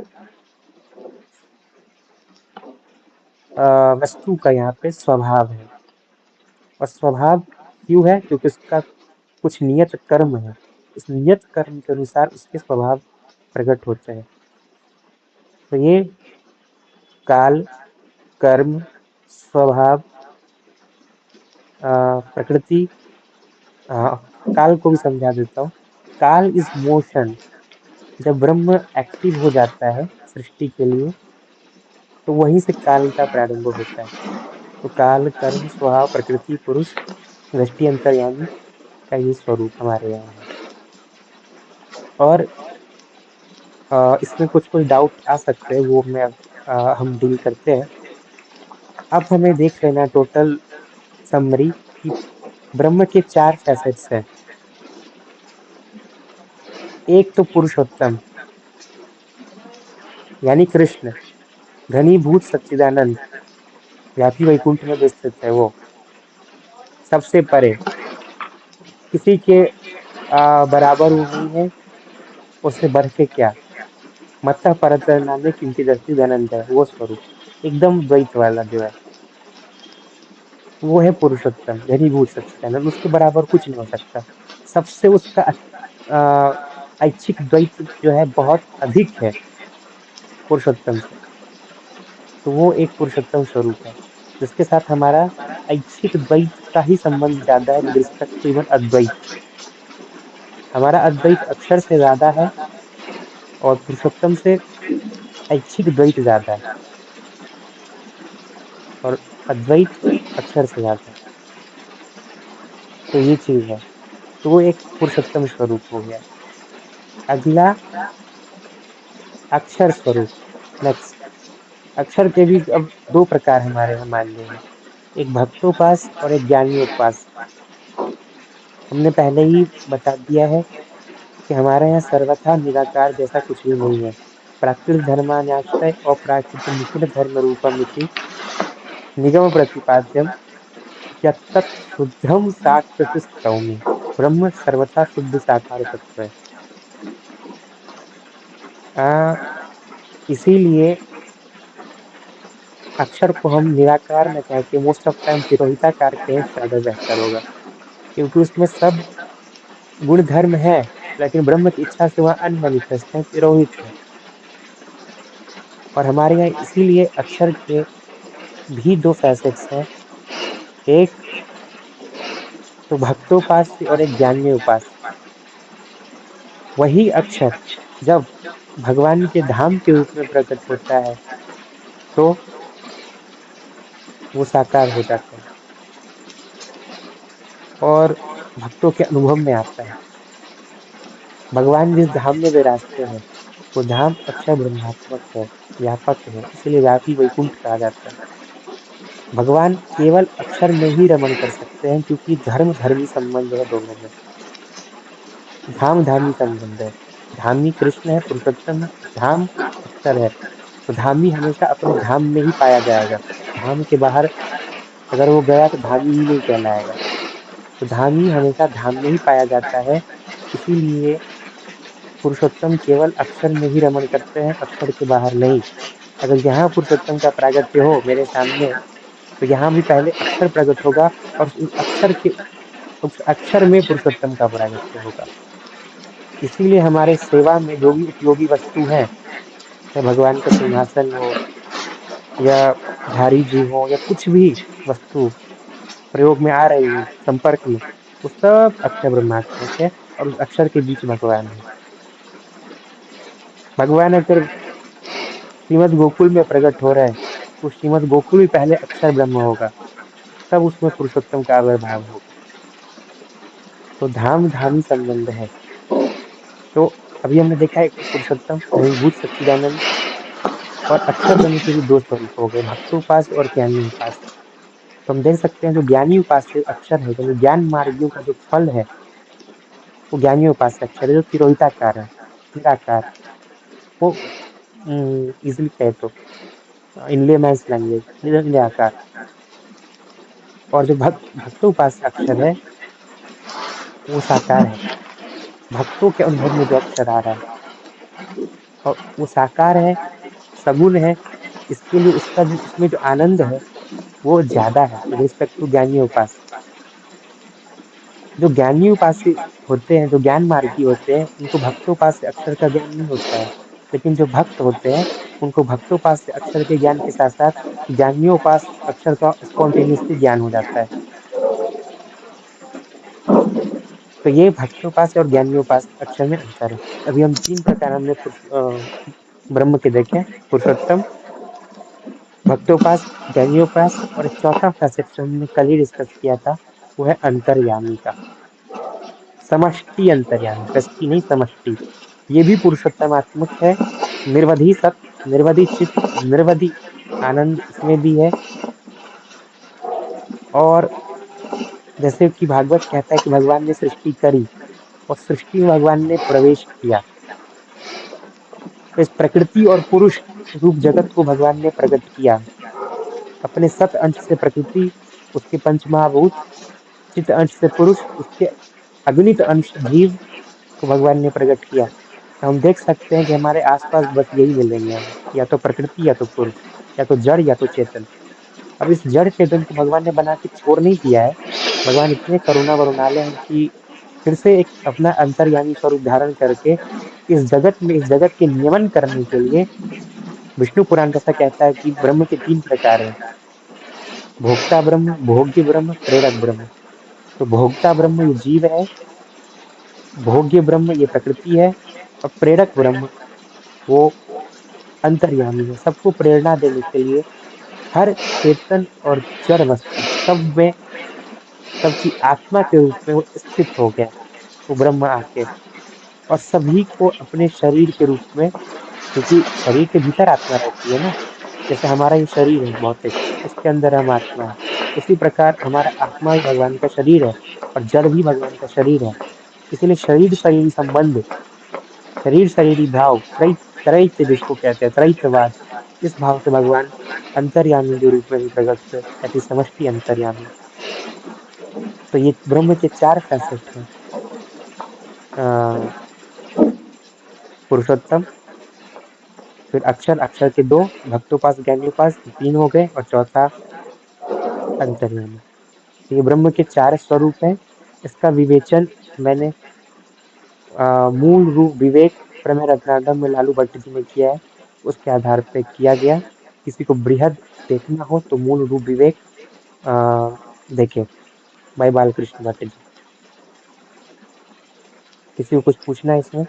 वस्तु का यहाँ पे स्वभाव है, और स्वभाव क्यों है? क्योंकि उसका कुछ नियत कर्म है, उस नियत कर्म के अनुसार उसके स्वभाव प्रकट होते हैं। तो ये काल, कर्म, स्वभाव, प्रकृति, काल को भी समझा देता हूँ। काल इज मोशन। जब ब्रह्म एक्टिव हो जाता है सृष्टि के लिए, तो वहीं से काल का प्रारंभ होता है। तो काल, कर्म, स्वभाव, प्रकृति, पुरुष, व्यष्टि अंतर्यामी का ये स्वरूप हमारे यहाँ है। और इसमें कुछ कुछ डाउट आ सकते हैं, वो हम डील करते हैं। अब हमें देख लेना टोटल समरी कि ब्रह्म के 4 फैसेट्स हैं। एक तो पुरुषोत्तम, यानी कृष्ण, घनीभूत सच्चिदानंद, व्यापी वैकुंठ में जो स्थित है वो सबसे परे, किसी के बराबर वो नहीं है, उससे बढ़ के क्या, मत्तः परतर नामे किंचिदस्ति धनंजय, वो स्वरूप एकदम द्वैत वाला जो है वो है पुरुषोत्तम, घनीभूत सच्चिदानंद, उसके बराबर कुछ नहीं हो सकता। सबसे उसका ऐच्छिक द्वैत जो है बहुत अधिक है पुरुषोत्तम से, तो वो एक पुरुषोत्तम स्वरूप है जिसके साथ हमारा ऐच्छिक द्वैत का ही संबंध ज्यादा है विद रिस्पेक्ट टू इवन अद्वैत। हमारा अद्वैत अक्षर से ज्यादा है और पुरुषोत्तम से ऐच्छिक द्वैत ज्यादा है, और अद्वैत अक्षर से ज्यादा है। तो ये चीज है, तो वो एक पुरुषोत्तम स्वरूप हो गया। अगला अक्षर स्वरूप, नेक्स्ट। अक्षर के भी अब दो प्रकार हमारे यहाँ मान लेंगे, एक भक्तोपास और एक ज्ञानियोपास। हमने पहले ही बता दिया है कि हमारे यहाँ सर्वथा निराकार जैसा कुछ भी नहीं है। प्राकृत धर्मान्याश्रय और प्राकृत निखिल धर्म रूपमिति निगम प्रतिपाद्यम यत्तत् शुद्धम साकृत स्तौमि। ब्रह्म सर्वथा शुद्ध साकार तत्व है। इसीलिए अक्षर को हम निराकार न कह के मोस्ट ऑफ टाइम तिरोहिताकार कहें ज्यादा बेहतर होगा, क्योंकि उसमें सब गुण धर्म है, लेकिन ब्रह्म की इच्छा से वह अनमैनिफेस्ट है, तिरोहित है। और हमारे यहाँ इसीलिए अक्षर के भी दो फैसेट्स हैं, एक तो भक्तोपास्य और एक ज्ञानी उपास्य। वही अक्षर जब भगवान के धाम के रूप में प्रकट होता है तो वो साकार हो जाता है और भक्तों के अनुभव में आता है। भगवान जिस धाम में विराजते हैं वो धाम अक्षर ब्रह्मात्मक है, व्यापक है, इसलिए व्यापी वैकुंठ कहा जाता है। भगवान केवल अक्षर में ही रमण कर सकते हैं, क्योंकि धर्म धर्मी संबंध है दोनों में, धाम धामी संबंध है। धामी कृष्ण है, पुरुषोत्तम है, धाम अक्षर है, तो धामी हमेशा अपने धाम में ही पाया जाएगा। धाम के बाहर अगर वो गया तो धामी ही नहीं कहलाएगा, तो धामी हमेशा धाम में ही पाया जाता है। इसीलिए पुरुषोत्तम केवल अक्षर में ही रमण करते हैं, अक्षर के बाहर नहीं। अगर यहाँ पुरुषोत्तम का प्रागट्य हो मेरे सामने, तो यहाँ भी पहले अक्षर प्रकट होगा और उस अक्षर में पुरुषोत्तम का प्रागट्य होगा। इसीलिए हमारे सेवा में जो भी उपयोगी वस्तु है, चाहे भगवान का सिंहासन हो या झारी जी हो या कुछ भी वस्तु प्रयोग में आ रही हो संपर्क में, वो सब अक्षर ब्रह्मात्मक है और उस अक्षर के बीच भगवान है। भगवान अगर श्रीमद गोकुल में प्रकट हो रहा है तो श्रीमद गोकुल भी पहले अक्षर ब्रह्म होगा, तब उसमें पुरुषोत्तम का आविर्भाव होगा। तो धाम धामी संबंध है। तो अभी हमने देखा एक तो पुरुषोत्तम घनीभूत सच्चिदानंद, और अक्षर ब्रह्म के भी दो स्वरूप हो गए, भक्तोपास और ज्ञानी उपास। तो हम देख सकते हैं जो ज्ञानी उपास से अक्षर है, जो ज्ञान मार्गियों का जो फल है वो ज्ञानी उपास अक्षर है, जो तिरोहिताकार है, निराकार। वो इजिली कहे तो इन लेमैन्स लैंग्वेज निराकार। और जो भक्तोपास अक्षर है वो साकार है, भक्तों के अनुभव में जो अक्षर आ रहा है, और वो साकार है, सगुण है। इसके लिए उसका जो उसमें जो आनंद है वो ज्यादा है विद रिस्पेक्ट टू ज्ञानी उपास। जो ज्ञानी उपास्य होते हैं, जो ज्ञान मार्गी होते हैं, उनको भक्तोपास से अक्षर का ज्ञान नहीं होता है। लेकिन जो भक्त होते हैं उनको भक्तोपास से अक्षर के ज्ञान के साथ साथ ज्ञानियोपास अक्षर का स्पॉन्टेनियसली ज्ञान हो जाता है। तो ये भक्तोपास और ज्ञानियोपास अक्षर में अंतर है। अभी हम तीन प्रकार हमने ब्रह्म के देखे, पुरुषोत्तम, भक्तोपास, ज्ञानियोपास, और एक चौथा फैसेट जो हमने कल ही डिस्कस किया था वो है अंतर्यामी का, समष्टि अंतर्यामी, व्यष्टि नहीं समष्टि। ये भी पुरुषोत्तमात्मक है, निर्वधि सत्य, निर्वधि चित्त, निर्वधि आनंद इसमें भी है। और जैसे कि भागवत कहता है कि भगवान ने सृष्टि करी और सृष्टि में भगवान ने प्रवेश किया, तो इस प्रकृति और पुरुष रूप जगत को भगवान ने प्रकट किया। अपने सत अंश से प्रकृति, उसके पंचमहाभूत, चित अंश से पुरुष, उसके अगणित अंश जीव को भगवान ने प्रकट किया। तो हम देख सकते हैं कि हमारे आसपास बस यही मिलेंगे हमें, या तो प्रकृति, या तो पुरुष, या तो जड़, या तो चेतन। अब इस जड़ चेतन को भगवान ने बना के छोड़ नहीं दिया है। भगवान इतने करुणा वरुणालय हैं कि फिर से एक अपना अंतर्यामी स्वरूप धारण करके इस जगत के नियमन करने के लिए, विष्णु पुराण जैसा कहता है कि ब्रह्म के 3 प्रकार हैं: भोक्ता ब्रह्म, भोग्य ब्रह्म, प्रेरक ब्रह्म। तो भोक्ता ब्रह्म ये जीव है, भोग्य ब्रह्म ये प्रकृति है, और प्रेरक ब्रह्म वो अंतर्यामी है, सबको प्रेरणा देने के लिए। हर चेतन और जड़ वस्तु सब में, सबकी आत्मा के रूप में वो स्थित हो गया, वो ब्रह्म आके, और सभी को अपने शरीर के रूप में, क्योंकि शरीर के भीतर आत्मा रहती है ना, जैसे हमारा ये शरीर है भौतिक, इसके अंदर हम आत्मा है, उसी प्रकार हमारा आत्मा भी भगवान का शरीर है, और जड़ भी भगवान का शरीर है। इसलिए शरीर शरीरी संबंध, शरीर शरीरी भाव, त्रैत्य जिसको कहते हैं, त्रैत्यवाद, इस भाव से भगवान अंतर्यामी के रूप में भी प्रकट हुए, यानी समष्टि अंतर्यामी। तो ये ब्रह्म के 4 फैसेट हैं: अ, पुरुषोत्तम, फिर अक्षर, अक्षर के 2, भक्तोपास, ज्ञानियोपास 3 हो गए, और चौथा अंतर्यामी। तो ये ब्रह्म के 4 स्वरूप हैं। इसका विवेचन मैंने मूल रूप विवेक प्रमेय रत्नाकरम में लालू भट्ट जी ने किया है, उसके आधार पे किया गया। किसी को बृहद देखना हो तो मूल रूप विवेक देखे, भाई बालकृष्ण भट्ट जी। किसी को कुछ पूछना है इसमें?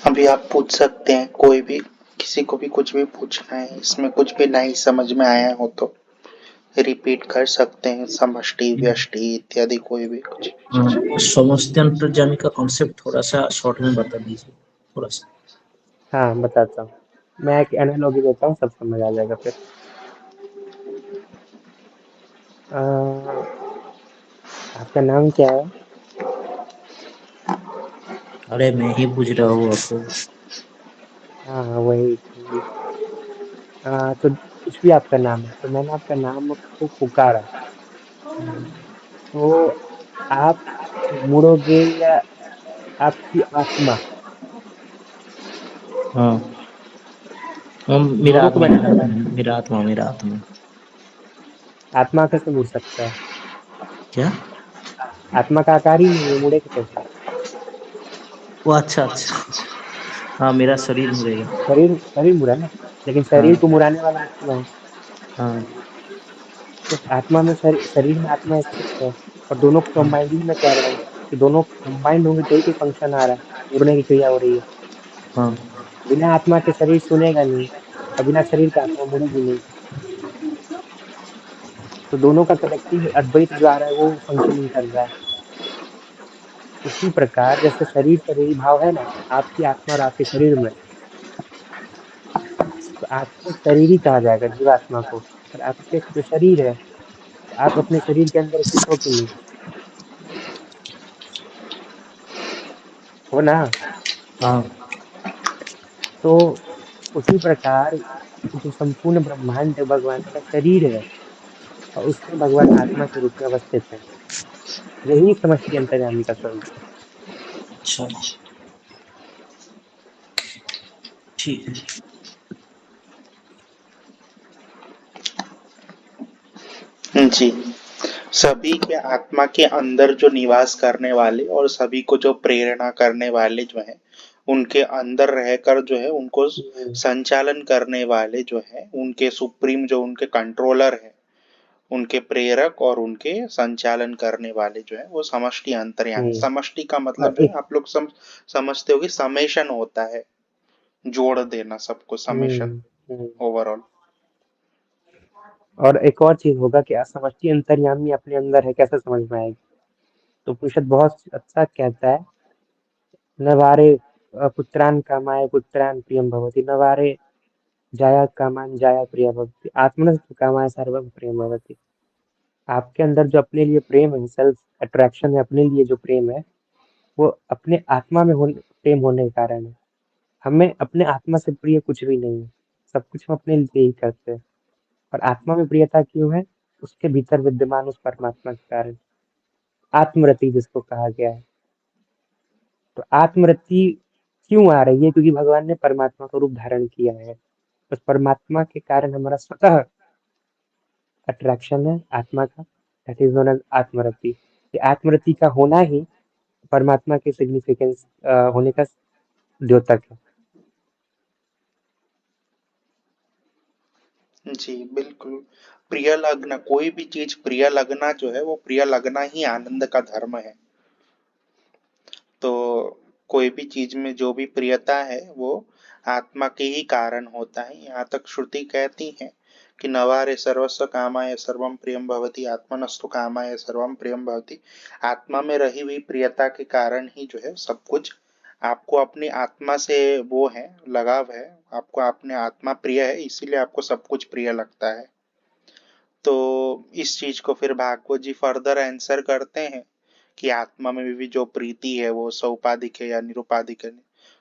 अभी आप पूछ सकते हैं, कोई भी, किसी को भी कुछ भी पूछना है, इसमें कुछ भी नहीं समझ में आया हो तो रिपीट कर सकते हैं, समष्टि व्यष्टि इत्यादि कोई भी कुछ। समस्त अंतर्जामी का कॉन्सेप्ट थोड़ा सा शॉर्ट में बता दीजिए, थोड़ा सा। हाँ, बताता हूँ। मैं एक एनालॉजी देता हूँ, सब समझ आ जाएगा फिर। आपका नाम क्या है? अरे मैं ही पूछ रहा हूँ आपको। हाँ हाँ, वही ठीक। तो कुछ भी आपका नाम है, तो मैंने आपका नाम को पुकारा, तो आप मुड़ोगे, या आपकी आत्मा? हाँ, मेरा दोनों को आत्मा, बैठा रहता है ना? मेरा आत्मा, मेरा आत्मा। आत्मा कैसे मुड़ सकता है? क्या? आत्मा का आकार ही नहीं है, मुड़ेगा कैसे? वो अच्छा अच्छा, हाँ मेरा शरीर मुड़ेगा। शरीर शरीर मुड़ा ना, लेकिन हाँ शरीर को मुड़ाने वाला आत्मा है। हाँ उस आत्मा में शरीर में आत्मा स्थित है, और दोनों को हाँ कंबाइंड ही मैं कह रहा हूँ कि दोनों कंबाइंड होंगे तो ही कोई फंक्शन आ रहा है, मुड़ने की क्रिया हो रही है। हाँ। बिना आत्मा के शरीर सुनेगा नहीं, और बिना शरीर का आत्मा मुड़ेगी नहीं। तो दोनों का कलेक्टिव अद्वैत जो आ रहा है वो फंक्शनिंग कर रहा है। उसी प्रकार जैसे शरीर शरीरी भाव है ना, आपकी आत्मा और आपके शरीर में, तो आपको शरीर ही कहा जाएगा, जीवात्मा को। और आपके जो शरीर है, आप अपने शरीर के अंदर स्थित हो कि नहीं? हो ना? हाँ। तो उसी प्रकार जो संपूर्ण ब्रह्मांड भगवान का शरीर है, और उसमें भगवान आत्मा के रूप में अवस्थित है। यही समष्टि अंतर्यामी का स्वरूप है। अच्छा, ठीक है। जी, सभी के आत्मा के अंदर जो निवास करने वाले और सभी को जो प्रेरणा करने वाले जो है, उनके अंदर रहकर जो है उनको हम्म, संचालन करने वाले जो है, उनके सुप्रीम जो उनके कंट्रोलर है, उनके प्रेरक और उनके संचालन करने वाले जो है वो समष्टि अंतर्यामी। हम्म। समष्टि का मतलब और जो है एक आप लोग समझते हो कि समेशन होता है, जोड़ देना सबको, समेशन हम्म हम्म। ओवरऑल। और एक और चीज होगा कि समष्टि अंतर्यामी अपने अंदर है, कैसे समझ में आएगी? तो उपनिषद बहुत अच्छा कहता है, नवारे पुत्रान् कामाय पुत्रान् प्रियं भवति नवारे जाया कामान जाया प्रिया भवति आत्मनस्तु कामाय सर्वं प्रियं भवति। आपके अंदर जो अपने लिए प्रेम है, सेल्फ अट्रैक्शन है, अपने लिए जो प्रेम है, वो अपने आत्मा में प्रेम होने के कारण है। हमें अपने आत्मा से प्रिय कुछ भी नहीं है, सब कुछ हम अपने लिए ही करते हैं। और आत्मा में प्रियता क्यों है? उसके भीतर विद्यमान उस परमात्मा के कारण, आत्मरति जिसको कहा गया है। तो आत्मरति क्यों आ रही है? क्योंकि भगवान ने परमात्मा का रूप धारण किया है। उस परमात्मा के कारण हमारा स्वतः अट्रैक्शन है आत्मा का, दैट इज नोन एज आत्मरति। ये आत्मरति का होना ही परमात्मा के सिग्निफिकेंस होने का द्योतक है। जी, बिल्कुल। प्रिय लगना, कोई भी चीज प्रिय लगना जो है, वो प्रिय लगना ही आनंद का धर्म है। तो कोई भी चीज में जो भी प्रियता है वो आत्मा के ही कारण होता है। यहाँ तक श्रुति कहती है कि नवारे सर्वस्व कामाय सर्वम प्रियम भवति आत्मनस्तु कामाय सर्वम प्रियम भवति। आत्मा में रही हुई प्रियता के कारण ही जो है सब कुछ, आपको अपनी आत्मा से वो है, लगाव है, आपको अपने आत्मा प्रिय है, इसीलिए आपको सब कुछ प्रिय लगता है। तो इस चीज को फिर भागवत जी फर्दर आंसर करते हैं कि आत्मा में भी जो प्रीति है वो सौपाधिक है या निरुपाधिक है।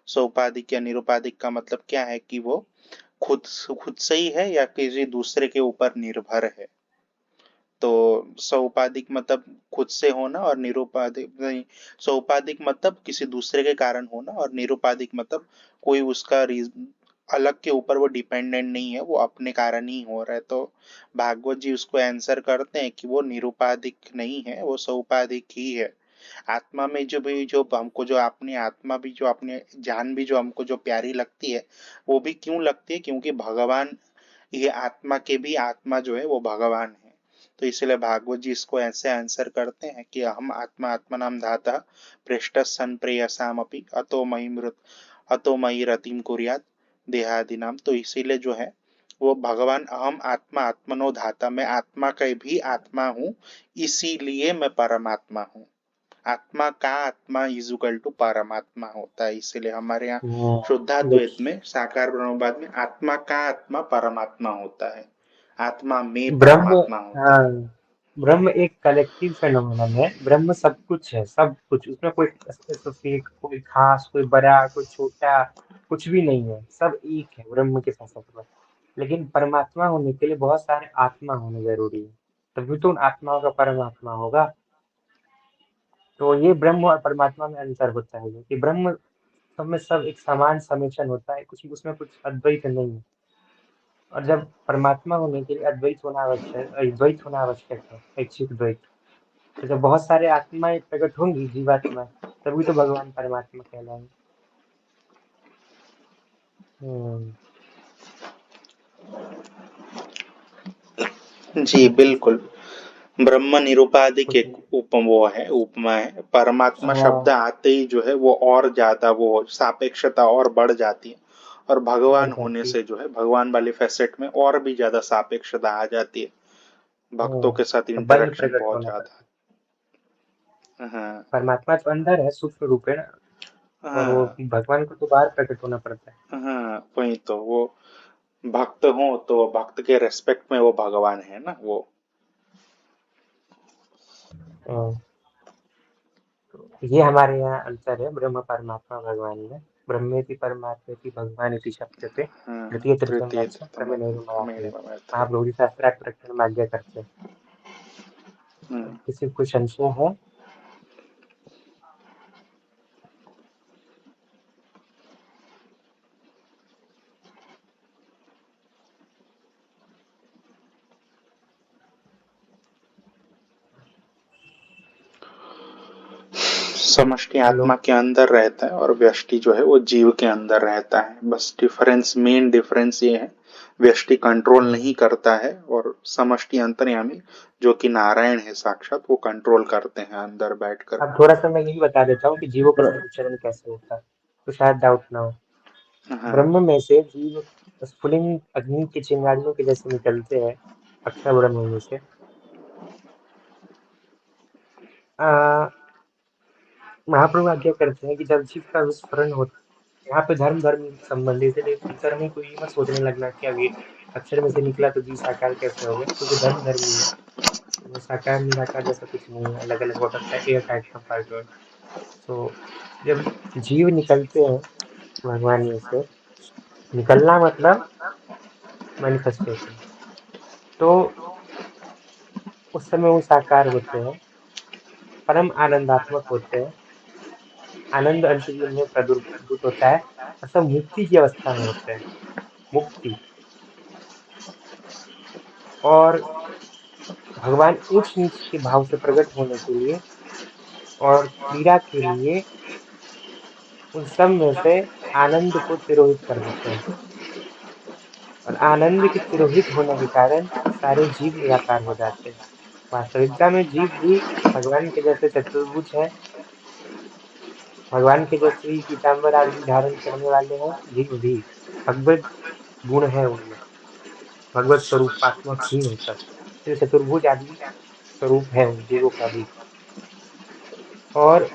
सौपाधिक या निरुपाधिक का मतलब क्या है कि वो खुद खुद से ही है या किसी दूसरे के ऊपर निर्भर है। तो सौपाधिक मतलब खुद से होना, और निरुपाधिक नहीं, सौपाधिक मतलब किसी दूसरे के कारण होना, और निरुपाधिक मतलब कोई उसका अलग के ऊपर वो डिपेंडेंट नहीं है, वो अपने कारण ही हो रहा है। तो भागवत जी उसको आंसर करते हैं कि वो निरुपाधिक नहीं है, वो सौपाधिक ही है। आत्मा में जो भी, जो हमको, जो अपनी आत्मा भी, जो अपने जान भी जो हमको जो प्यारी लगती है, वो भी क्यों लगती है? क्योंकि भगवान, ये आत्मा के भी आत्मा जो है वो भगवान है। तो इसलिए भागवत जी इसको ऐसे आंसर करते हैं कि हम आत्मा आत्मनाम धाता पृष्ठ सन प्रेयसामपि अतो मयि मृत अतो मयि रतिम कुर्यात देहादिनाम। तो इसीलिए जो है वो भगवान, अहम आत्मा आत्मनो धाता, मैं आत्मा का भी आत्मा हूँ, इसीलिए मैं परमात्मा हूँ। आत्मा का आत्मा इजुकल टू परमात्मा होता है। इसीलिए हमारे यहाँ शुद्धाद्वैत देखिए, में, साकार ब्रह्मवाद में आत्मा का आत्मा परमात्मा होता है, आत्मा में ब्रह्म, परमात्मा होता हाँ, है। ब्रह्म एक कलेक्टिव फेनोमेनन है। ब्रह्म सब कुछ है, सब कुछ, उसमें कोई स्पेसिफिक, कोई खास, कोई बड़ा, कोई छोटा, कुछ भी नहीं है, सब एक है ब्रह्म के साथ साथ में। लेकिन परमात्मा होने के लिए बहुत सारे आत्मा होने जरूरी है, तभी तो उन आत्माओं का परमात्मा होगा। तो ये ब्रह्म और परमात्मा में अंतर होता है कि ब्रह्म सब में सब एक समान समेशन होता है, कुछ उसमें कुछ अद्वैत नहीं है। और जब परमात्मा होने के लिए अद्वैत होना आवश्यक, द्वैत होना आवश्यक है, ऐच्छिक द्वैत। तो जब बहुत सारे आत्माएं प्रकट होंगी, जीवात्मा, तभी तो भगवान परमात्मा कहलाएंगे। हम्म। जी, इसी बिल्कुल। ब्रह्म निरुपाधिक कुछ एक वो है, उपमा है। परमात्मा शब्द हाँ, आते ही जो है वो और ज्यादा वो सापेक्षता और बढ़ जाती है, और बढ़ भगवान होने जाती है। से जो है भगवान वाले फैसेट में और भी ज्यादा सापेक्षता आ जाती है, भक्तों के साथ तो बल इंटरेक्शन प्रकट बहुत होना पड़ता ज्यादा। है। हाँ। परमात्मा तो अंदर है सूक्ष्म रूप है ना, और वो हाँ। भगवान को तो बाहर प्रकट होना पड़ता है। हाँ, वही तो, वो भक्त हो तो भक्त के रेस्पेक्ट में वो भगवान है ना वो। हम्म। तो ये हमारे यहाँ अंतर है ब्रह्म परमात्मा भगवान में। ब्रह्मेति परमात्मेति भगवानिति शब्दते हाँ, तृतीय तृतीयम तृतीय वाक्यम तृतीय क्रमेणैव मेरे मयात्मनः। में। महाप्रभु जी शास्त्रार्थ रक्षण में आज्ञा करते हैं। हम्म। किसी को कोई संशय है? समष्टि हेलो। आत्मा के अंदर रहता है और व्यष्टि जो है वो जीव के अंदर रहता है। बस डिफरेंस, मेन डिफरेंस ये है, व्यष्टि कंट्रोल नहीं करता है, और समष्टि अंतर्यामी जो कि नारायण है साक्षात, वो कंट्रोल करते हैं अंदर बैठकर। अब थोड़ा सा मैं यही बता देता हूँ कि जीवों का संचरण कैसे होता है, तो शायद डाउट ना हो। हाँ। ब्रह्म में से जीव स्फुलिंग अग्नि की चिंगारियों के जैसे निकलते हैं, अक्षर ब्रह्म में से। आ, महाप्रभु आज्ञा करते हैं कि जब जीव का विस्फुरण हो, यहाँ पे धर्म संबंधी से टीचर हमें कोई मत सोचने लगना कि अब ये अक्षर में से निकला तो जीव साकार कैसे हो गया, क्योंकि धर्म ही है। वो साकार निराकार जैसा कुछ नहीं है, अलग अलग हो सकता है एयर टाइप का पार्ट वर्ड। तो जब जीव निकलते हैं भगवान में से, निकलना मतलब मैनिफेस्टेशन, तो उस समय वो साकार होते हैं, परम आनंदात्मक होते हैं, आनंद अंश भी उनमें प्रदुर्भूत होता है, और सब मुक्ति की अवस्था में होते हैं, मुक्ति। और भगवान ऊंच नीच के भाव से प्रकट होने के लिए और क्रीड़ा के लिए उन सब में से आनंद को तिरोहित कर देते हैं, और आनंद के तिरोहित होने के कारण सारे जीव निराकार हो जाते हैं। वास्तविकता में जीव भी भगवान के जैसे चतुर्भुज है, भगवान के जैसे ही पीताम्बर आदि धारण करने वाले हैं, जीव भी भगवत गुण है उनमें, भगवत स्वरूपात्मक ही है सब, इसलिए चतुर्भुज आदि स्वरूप है उन जीवों का भी। और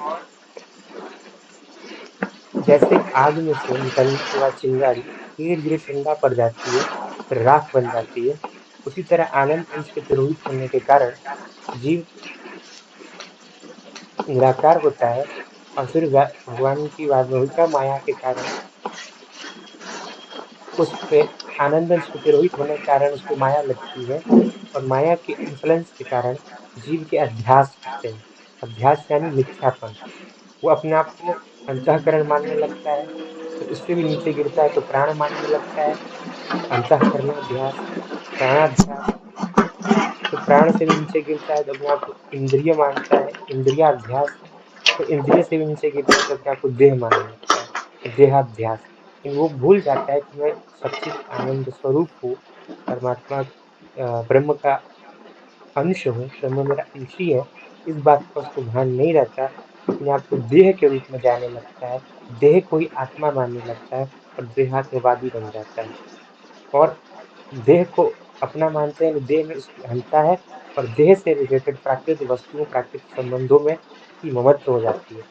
जैसे आग में से निकलने के बाद चिंगारी धीरे धीरे ठंडा पड़ जाती है, फिर राख बन जाती है, उसी तरह आनंद अंश के तिरोहित होने के कारण जीव निराकार होता है, और फिर भगवान की वास्तविकता माया के कारण उस पे आनंद अंश के तिरोहित होने के कारण उस पे माया लगती है, और माया के इन्फ्लुएंस के कारण जीव के अध्यास होते हैं। अध्यास यानी मिथ्यापन, वो अपने आप को अंतःकरण मानने लगता है, फिर उससे भी नीचे गिरता है तो प्राण मानने लगता है, अंतःकरणाध्यास, प्राणाध्यास, फिर प्राण से भी नीचे गिरता है तो अपने आप को इंद्रिय मानता है, इंद्रियाध्यास, फिर इंद्रिय से भी नीचे गिरता है तो अपने आप को देह मानने लगता है, देहाध्यास। लेकिन वो भूल जाता है कि मैं सच्चित आनंद स्वरूप हूँ, परमात्मा ब्रह्म का अंश हूँ, ब्रह्म मेरा अंश ही है। इस बात का उसको भान नहीं रहता, अपने आप को देह के रूप में जाने लगता है, देह को ही आत्मा मानने लगता है, और देहात्मवादी बन जाता है, और देह को अपना मानते हैं, देह में उसकी अहंता है, और देह से रिलेटेड प्राकृतिक वस्तुओं, प्राकृतिक संबंधों में उसकी ममत्व हो जाती है,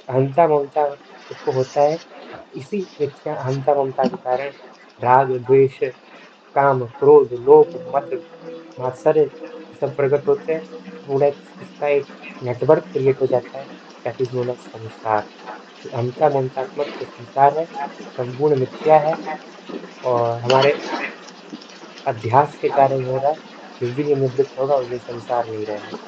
अहंता ममता उसको होता है। और इसी मिथ्या अहंता ममता के कारण राग द्वेष, काम क्रोध लोभ मद मात्सर्य सब प्रकट होते हैं, पूरा इसका एक नेटवर्क क्रिएट हो जाता है, दैट इज नोन एज संसार। तो अहंता ममतात्मक जो संसार है संपूर्ण मिथ्या है, और हमारे अध्यास के कारण हो रहा है। जिस दिन ये निवृत्त होगा उस दिन संसार नहीं रहेगा।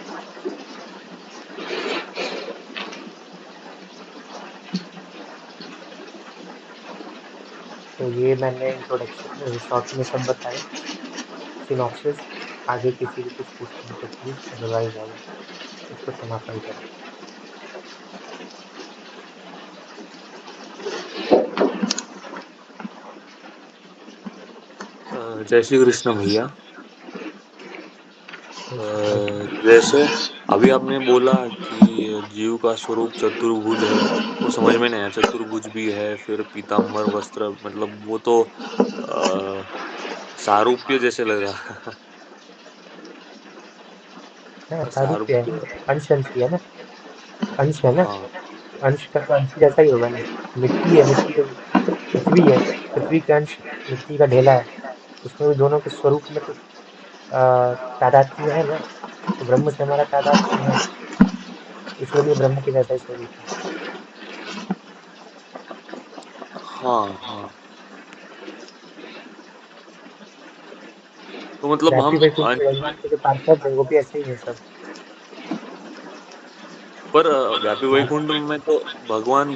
तो ये मैंने इंट्रोडक्शन शॉर्ट में सब बताया, सिनॉप्सिस। आगे किसी को कुछ पूछना है तो प्लीज, अदरवाइज हम इसको समापन करें। जय श्री कृष्ण भैया। जैसे कृष्ण। जैसे अभी आपने बोला कि जीव का स्वरूप चतुर्भुज है, वो समझ में नहीं आया। चतुर्भुज भी है, फिर पीताम्बर वस्त्र, मतलब वो तो सारूप्य जैसे लग रहा। हाँ, सारूप्य है, सारूप्य। अंश अंश ही है ना, अंश है ना, हाँ तो अंश का तो अंश जैसा ही होगा ना। मिट्टी है, मिट्टी तो पृथ्वी है, पृथ्वी का अंश मिट्टी का ढेला है, उसमें भी दोनों के स्वरूप में तो तादात्म्य है ना, तो ब्रह्म से हमारा तादात्म्य है, इसलिए भी ब्रह्म के जैसा ही स्वरूप है। हाँ हाँ। तो मतलब व्यापी हम वैकुंठ के भगवान के जो पार्षद है वो भी ऐसे ही है सब। पर व्यापी वैकुंठ में तो भगवान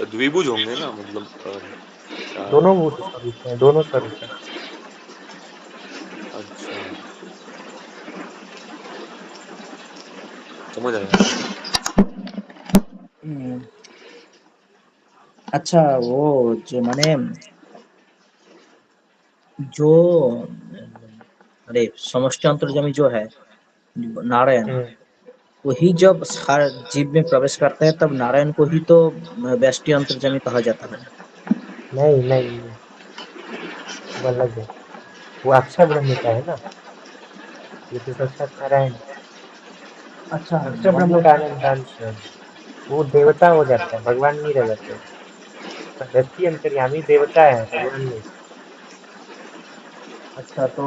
द्विभुज होंगे ना, मतलब चार। दोनों भूत स्वरूप है, दोनों स्वरूप है। अच्छा, समझ आया। हम्म, अच्छा वो जो माने जो अरे समष्टि अंतर्यामी जो है नारायण, हम्म, वही जब हर जीव में प्रवेश करता है तब नारायण को ही तो व्यष्टि अंतर्यामी कहा जाता है। नहीं नहीं नहीं, वो अलग है, वो अक्षर ब्रह्म का है ना, ये तो साक्षात नारायण है। अच्छा अक्षर ब्रह्म मतलब का अनंत अंश है, वो देवता हो जाता है, भगवान नहीं रह जाते। व्यष्टि अंतर्यामी देवता है, भगवान नहीं। अच्छा, तो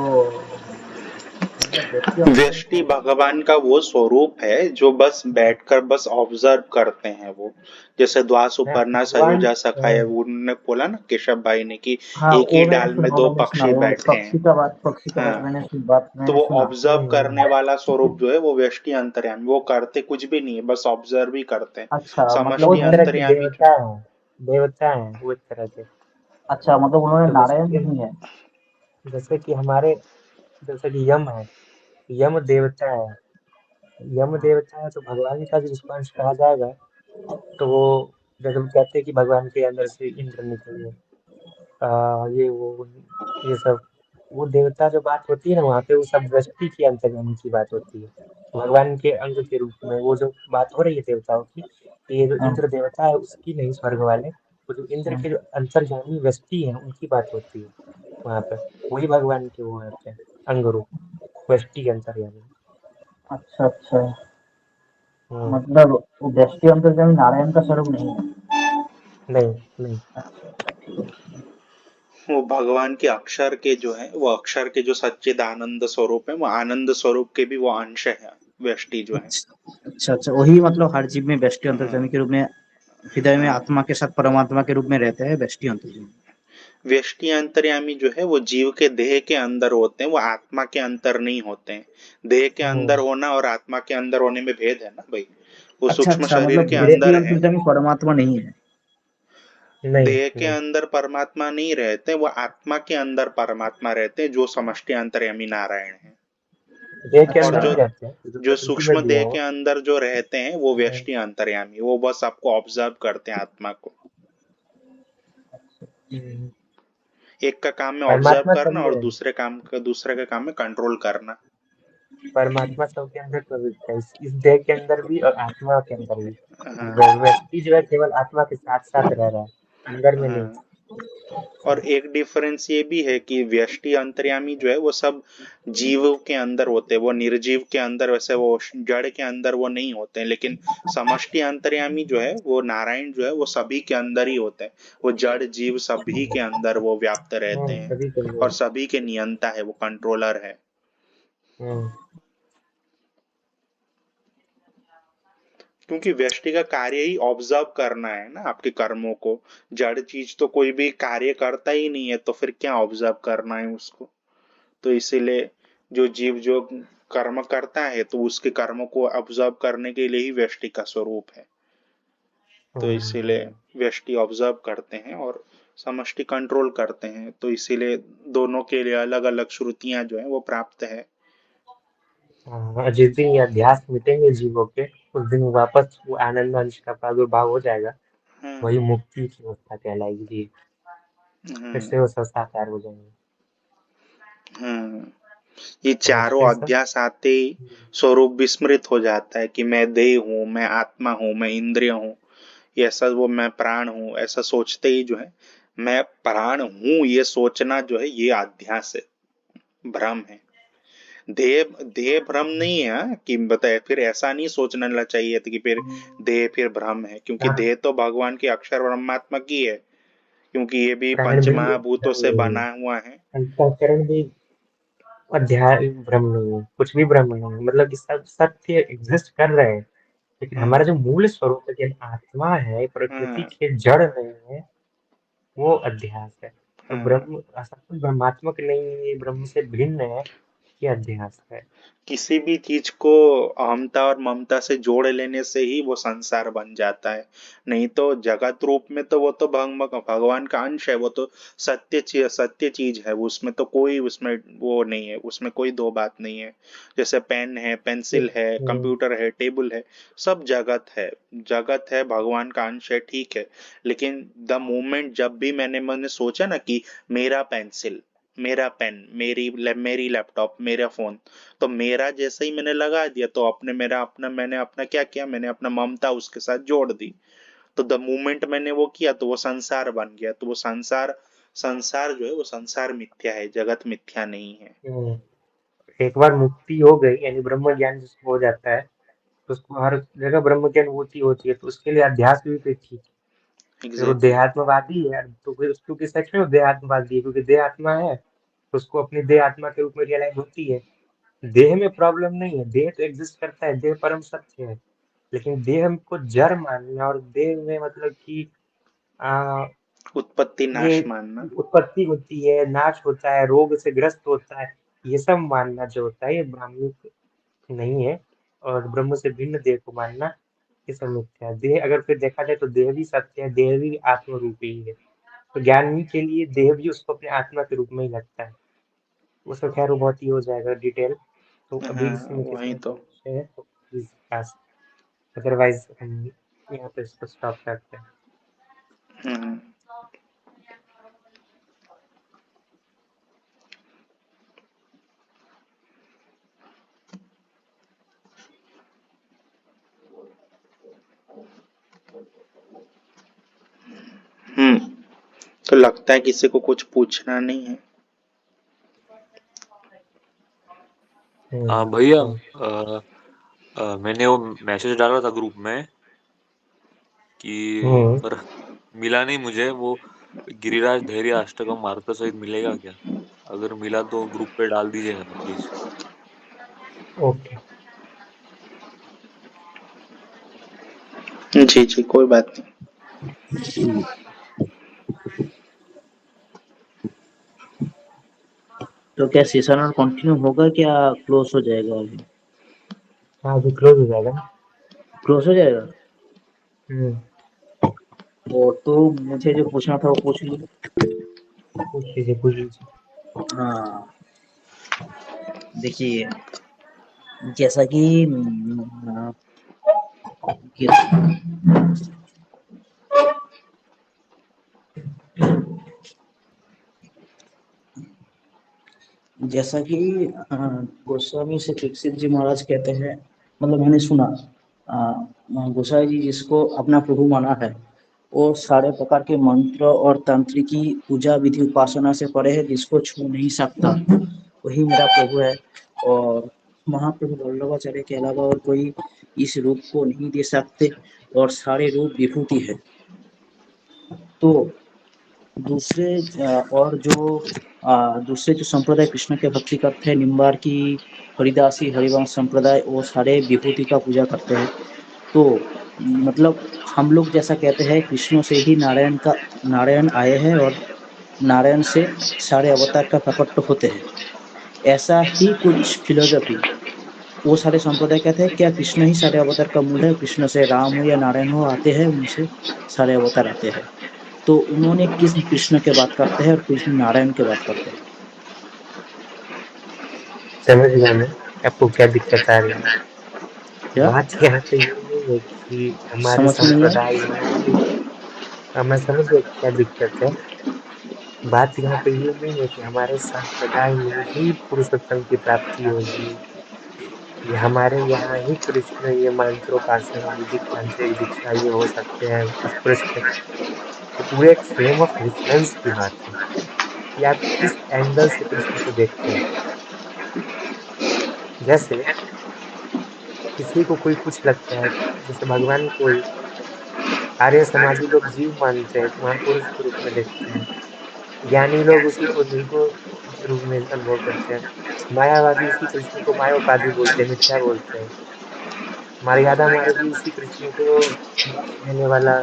मतलब व्यक्ति अंतर व्यष्टि भगवान का वो स्वरूप है जो बस बैठकर बस ऑब्जर्व करते हैं वो। जैसे द्वास मैं उपरना भगवान सयुजा सखाए, उन्होंने बोला ना केशव भाई ने कि हाँ, एक वो ही मैंने डाल सुना, में वो दो मैंने सुना, पक्षी वो बैठे हैं। पक्षी का बात हाँ, तो मैंने वो सुना। ऑब्जर्व करने वाला स्वरूप जो है वो व्यष्टि अंतर्यामी, वो करते कुछ भी नहीं है, बस ऑब्जर्व ही करते हैं। अच्छा, मतलब वो समष्टि एक तरह के अंतर्यामी जो, देवता है वो एक तरह के। अच्छा, मतलब उन्होंने तो नारायण नहीं है। जैसे कि हमारे, जैसे कि यम है, यम देवता है। यम देवता है तो भगवान का भी उसको अंश कहा जाएगा। तो वो जब हम कहते हैं कि भगवान के अंदर से इंद्र निकले, ये वो ये सब, वो देवता जो बात होती है ना, वहाँ पे वो सब दृष्टि की अंतर्यामी की बात होती है। भगवान के अंग के रूप में वो जो बात हो रही है देवताओं की, ये जो हाँ, इंद्र देवता है उसकी नहीं, स्वर्ग वाले, वो जो इंद्र हाँ। के जो अंतर्यामी व्यक्ति हैं उनकी बात होती है वहाँ पे। वही भगवान के वो होते हैं अंग रूप, व्यष्टि अंतर्यामी। अच्छा, अच्छा, हम्म, मतलब वो व्यष्टि अंतर्यामी नारायण का स्वरूप नहीं है। नहीं नहीं। अच्छा, अच्छा, ठीक। वो भगवान के अक्षर के जो है, वो अक्षर के जो सच्चिद आनंद स्वरूप है, वो आनंद स्वरूप के भी वो अंश है व्यष्टि जो है। अच्छा, अच्छा, वही मतलब हर जीव में व्यष्टि अंतर्यामी हाँ, के रूप में, हृदय में हाँ। आत्मा के साथ परमात्मा के रूप में रहते हैं व्यष्टि अंतर्यामी। व्यष्टि अंतर्यामी जो है वो जीव के देह के अंदर होते हैं, वो आत्मा के अंदर नहीं होते हैं। देह के अंदर हम्म, होना और आत्मा के अंदर होने में भेद है ना भाई। वो अच्छा, सूक्ष्म अच्छा, शरीर मतलब के व्यष्टि अंदर है। अंतर्यामी परमात्मा नहीं है। नहीं देह के नहीं। अंदर परमात्मा नहीं रहते, वो आत्मा के अंदर परमात्मा रहते हैं, जो समष्टि अंतर्यामी नारायण है। देह के और अंदर जो नहीं रहते हैं, जो जो प्रकृति में सूक्ष्म भी है देह वो। के अंदर जो रहते हैं वो हम्म, व्यष्टि अंतर्यामी, वो बस आपको ऑब्जर्व करते हैं आत्मा को। हम्म। एक का काम है ऑब्जर्व परमात्मा सब करना और में है। दूसरे का काम है कंट्रोल करना। परमात्मा सबके अंदर प्रवृत्त है, इस देह के अंदर भी और आत्मा के अंदर भी। हाँ, व्यक्ति जो है केवल आत्मा के साथ साथ रह रहा है, अंदर में नहीं। हाँ। और एक डिफरेंस ये भी है कि व्यष्टि अंतर्यामी जो है वो सब जीवों के अंदर होते हैं, वो निर्जीव के अंदर, वैसे वो जड़ के अंदर वो नहीं होते हैं। लेकिन समष्टि अंतर्यामी जो है वो नारायण जो है वो सभी के अंदर ही होते हैं। वो जड़ जीव सभी के अंदर वो व्याप्त रहते हैं सभी के और अंदर। सभी के नियंता है, वो कंट्रोलर है। हम्म, क्योंकि व्यष्टि का कार्य ही ऑब्जर्व करना है ना आपके कर्मों को। जड़ चीज तो कोई भी कार्य करता ही नहीं है, तो फिर क्या ऑब्जर्व करना है उसको। तो इसीलिए जो जीव जो कर्म करता है तो उसके कर्मों को ऑब्जर्व करने के लिए ही व्यष्टि का स्वरूप है। तो इसीलिए हम्म, व्यष्टि ऑब्जर्व करते हैं और समष्टि कंट्रोल करते हैं, तो इसीलिए दोनों के लिए अलग अलग श्रुतियां जो है वो प्राप्त है। हाँ, जिस दिन ये अध्यास मिटेंगे जीवों के, उस दिन वापस वो आनंद अंश का प्रादुर्भाव हो जाएगा। हम्म, वही मुक्ति की अवस्था कहलाएगी जी। फिर हम्म, से वो साकार हो जाएंगे। हम्म। ये और चारों फिर सब। अध्यास आते ही स्वरूप विस्मृत हो जाता है कि मैं देह हूँ, मैं आत्मा हूँ, मैं इंद्रिय हूँ, ये ऐसा वो मैं प्राण हूँ, ऐसा सोचते ही जो है मैं प्राण हूँ, ये सोचना जो है ये अध्यास है, भ्रम है। देह देह भ्रम नहीं है, हाँ, कि बताए फिर ऐसा नहीं सोचना चाहिए था कि फिर देह फिर भ्रम है, क्योंकि देह तो भगवान के अक्षर परमात्मा की है, क्योंकि ये भी प्राण पंच भी महाभूतों भ्रम से नहीं है, बना हुआ है। अंतःकरण भी अध्याय भ्रम नहीं है, कुछ भी भ्रम नहीं है। मतलब कि सब सत्य एग्जिस्ट कर रहे हैं, लेकिन हमारा हाँ, जो मूल स्वरूप है कि आत्मा है, प्रकृति हाँ, के जड़ नहीं है, वो अध्यास है। और हाँ। ब्रह्म सब कुछ ब्रह्मात्मक नहीं है, ब्रह्म से भिन्न है, ये अध्यास है। किसी भी चीज को अहमता और ममता से जोड़ लेने से ही वो संसार बन जाता है। नहीं तो जगत रूप में तो वो तो भगवान का अंश है, वो तो सत्य चीज है, उसमें तो कोई उसमें वो नहीं है, उसमें कोई दो बात नहीं है। जैसे पेन है, पेंसिल है, हम्म, कंप्यूटर है, टेबल है, सब जगत है। जगत है, भगवान का अंश है, ठीक है। लेकिन द मोमेंट जब भी मैंने सोचा ना कि मेरा पेंसिल, मेरा पेन, मेरी लैपटॉप, मेरा फोन, तो मेरा जैसे ही मैंने लगा दिया तो मैंने अपना क्या किया, मैंने अपना ममता उसके साथ जोड़ दी। तो द मोमेंट मैंने वो किया तो वो संसार बन गया। तो वो संसार संसार जो है वो संसार मिथ्या है, जगत मिथ्या नहीं है। हम्म। एक बार मुक्ति हो गई यानी ब्रह्म ज्ञान जिसको हो जाता है, तो उसको हर जगह ब्रह्म की अनुभूति होती है, तो उसके लिए अध्यास भी फिर ठीक है। फिर वो एग्जैक्टली। देहात्मवादी है, तो फिर क्योंकि सच में वो देहात्मवादी है, क्योंकि देह आत्मा है, तो उसको अपनी देह आत्मा के रूप में रियलाइज होती है। देह में प्रॉब्लम नहीं है, देह तो एग्जिस्ट करता है, देह परम सत्य है, लेकिन देह को जड़ मानना और देह में मतलब कि आ, उत्पत्ति ये नाश मानना। उत्पत्ति होती है, नाश होता है, रोग से ग्रस्त होता है, ये सब मानना जो होता है ये ब्राह्मणिक नहीं है। और ब्रह्म से भिन्न देह को मानना ये सब मिथ्या है। देह अगर फिर देखा जाए तो देह भी सत्य है, देह भी आत्म रूपी ही है। तो ज्ञानी के लिए देह भी उसको अपने आत्मा के रूप में ही लगता है। वो सब खैर वो बहुत ही हो जाएगा डिटेल, तो अभी हाँ इसमें वही किसी तो। का विषय है तो प्लीज आस्क, अदरवाइज हम यहाँ पे इसको स्टॉप करते हैं। हम्म हम्म। तो लगता है किसी को कुछ पूछना नहीं है। भैया, तो मैंने वो मैसेज डाला था ग्रुप में कि हम्म पर मिला नहीं मुझे वो। गिरिराज धैर्य अष्टकम मार्ग सहित मिलेगा क्या? अगर मिला तो ग्रुप पे डाल दीजिएगा प्लीज। ओके। जी जी, कोई बात नहीं। तो क्या सेशन और कंटिन्यू होगा, क्या क्लोज हो जाएगा अभी? हाँ अभी क्लोज हो जाएगा ना। क्लोज हो जाएगा। हम्म और तो मुझे जो पूछना था वो पूछ ली। पूछ लीजिए पूछ लीजिए। हाँ, देखिए, जैसा कि जैसा कि गोस्वामी से दीक्षित जी महाराज कहते हैं, मतलब मैंने सुना, गोसाई जी जिसको अपना प्रभु माना है वो सारे प्रकार के मंत्र और तांत्रिकी पूजा विधि उपासना से परे है, जिसको छू नहीं सकता वही मेरा प्रभु है। और महाप्रभु वल्लभाचार्य के अलावा और कोई इस रूप को नहीं दे सकते, और सारे रूप विभूति है। तो दूसरे और जो दूसरे जो संप्रदाय कृष्ण के भक्ति करते हैं, निम्बार की हरिदासी हरिवंश संप्रदाय, वो सारे विभूति का पूजा करते हैं। तो मतलब हम लोग जैसा कहते हैं कृष्ण से ही नारायण आए हैं, और नारायण से सारे अवतार का प्रकट होते हैं, ऐसा ही कुछ फिलोसफी वो सारे संप्रदाय कहते हैं। क्या कृष्ण ही सारे अवतार का मूल है? कृष्ण से राम हो या नारायण हो आते हैं, उनसे सारे अवतार आते हैं। तो उन्होंने किस कृष्ण के बात करते हैं और कृष्ण नारायण के बात करते हैं? समझ गया मैं आपको क्या दिक्कत आ रही है। क्या बात यहाँ पे ये नहीं है कि हमारे समझ में नहीं आया? संप्रदाय में ही, मैं समझ गया क्या दिक्कत है। बात यहाँ पे ये नहीं है कि हमारे संप्रदाय में ही पुरुषोत्तम की प्राप्ति होगी, ये हमारे यहाँ ही कृष्ण ये मंत्रोपासना वैदिक तांत्रिक दीक्षा ये हो सकते हैं अस्पृश्य। ये पूरे एक फ्रेम ऑफ रेफरेंस की बात है कि आप किस एंगल से कृष्ण को देखते हैं। जैसे किसी को कोई कुछ लगता है, जैसे भगवान को ही आर्य समाजी लोग जीव मानते हैं तो महापुरुष के रूप में देखते हैं, ज्ञानी लोग उसी को निर्गुण के रूप में अनुभव करते हैं, मायावादी उसी कृष्ण को मायोपाधी बोलते हैं, मिथ्या बोलते हैं, मर्यादा मार्गी उसी कृष्ण को मोक्ष देने वाला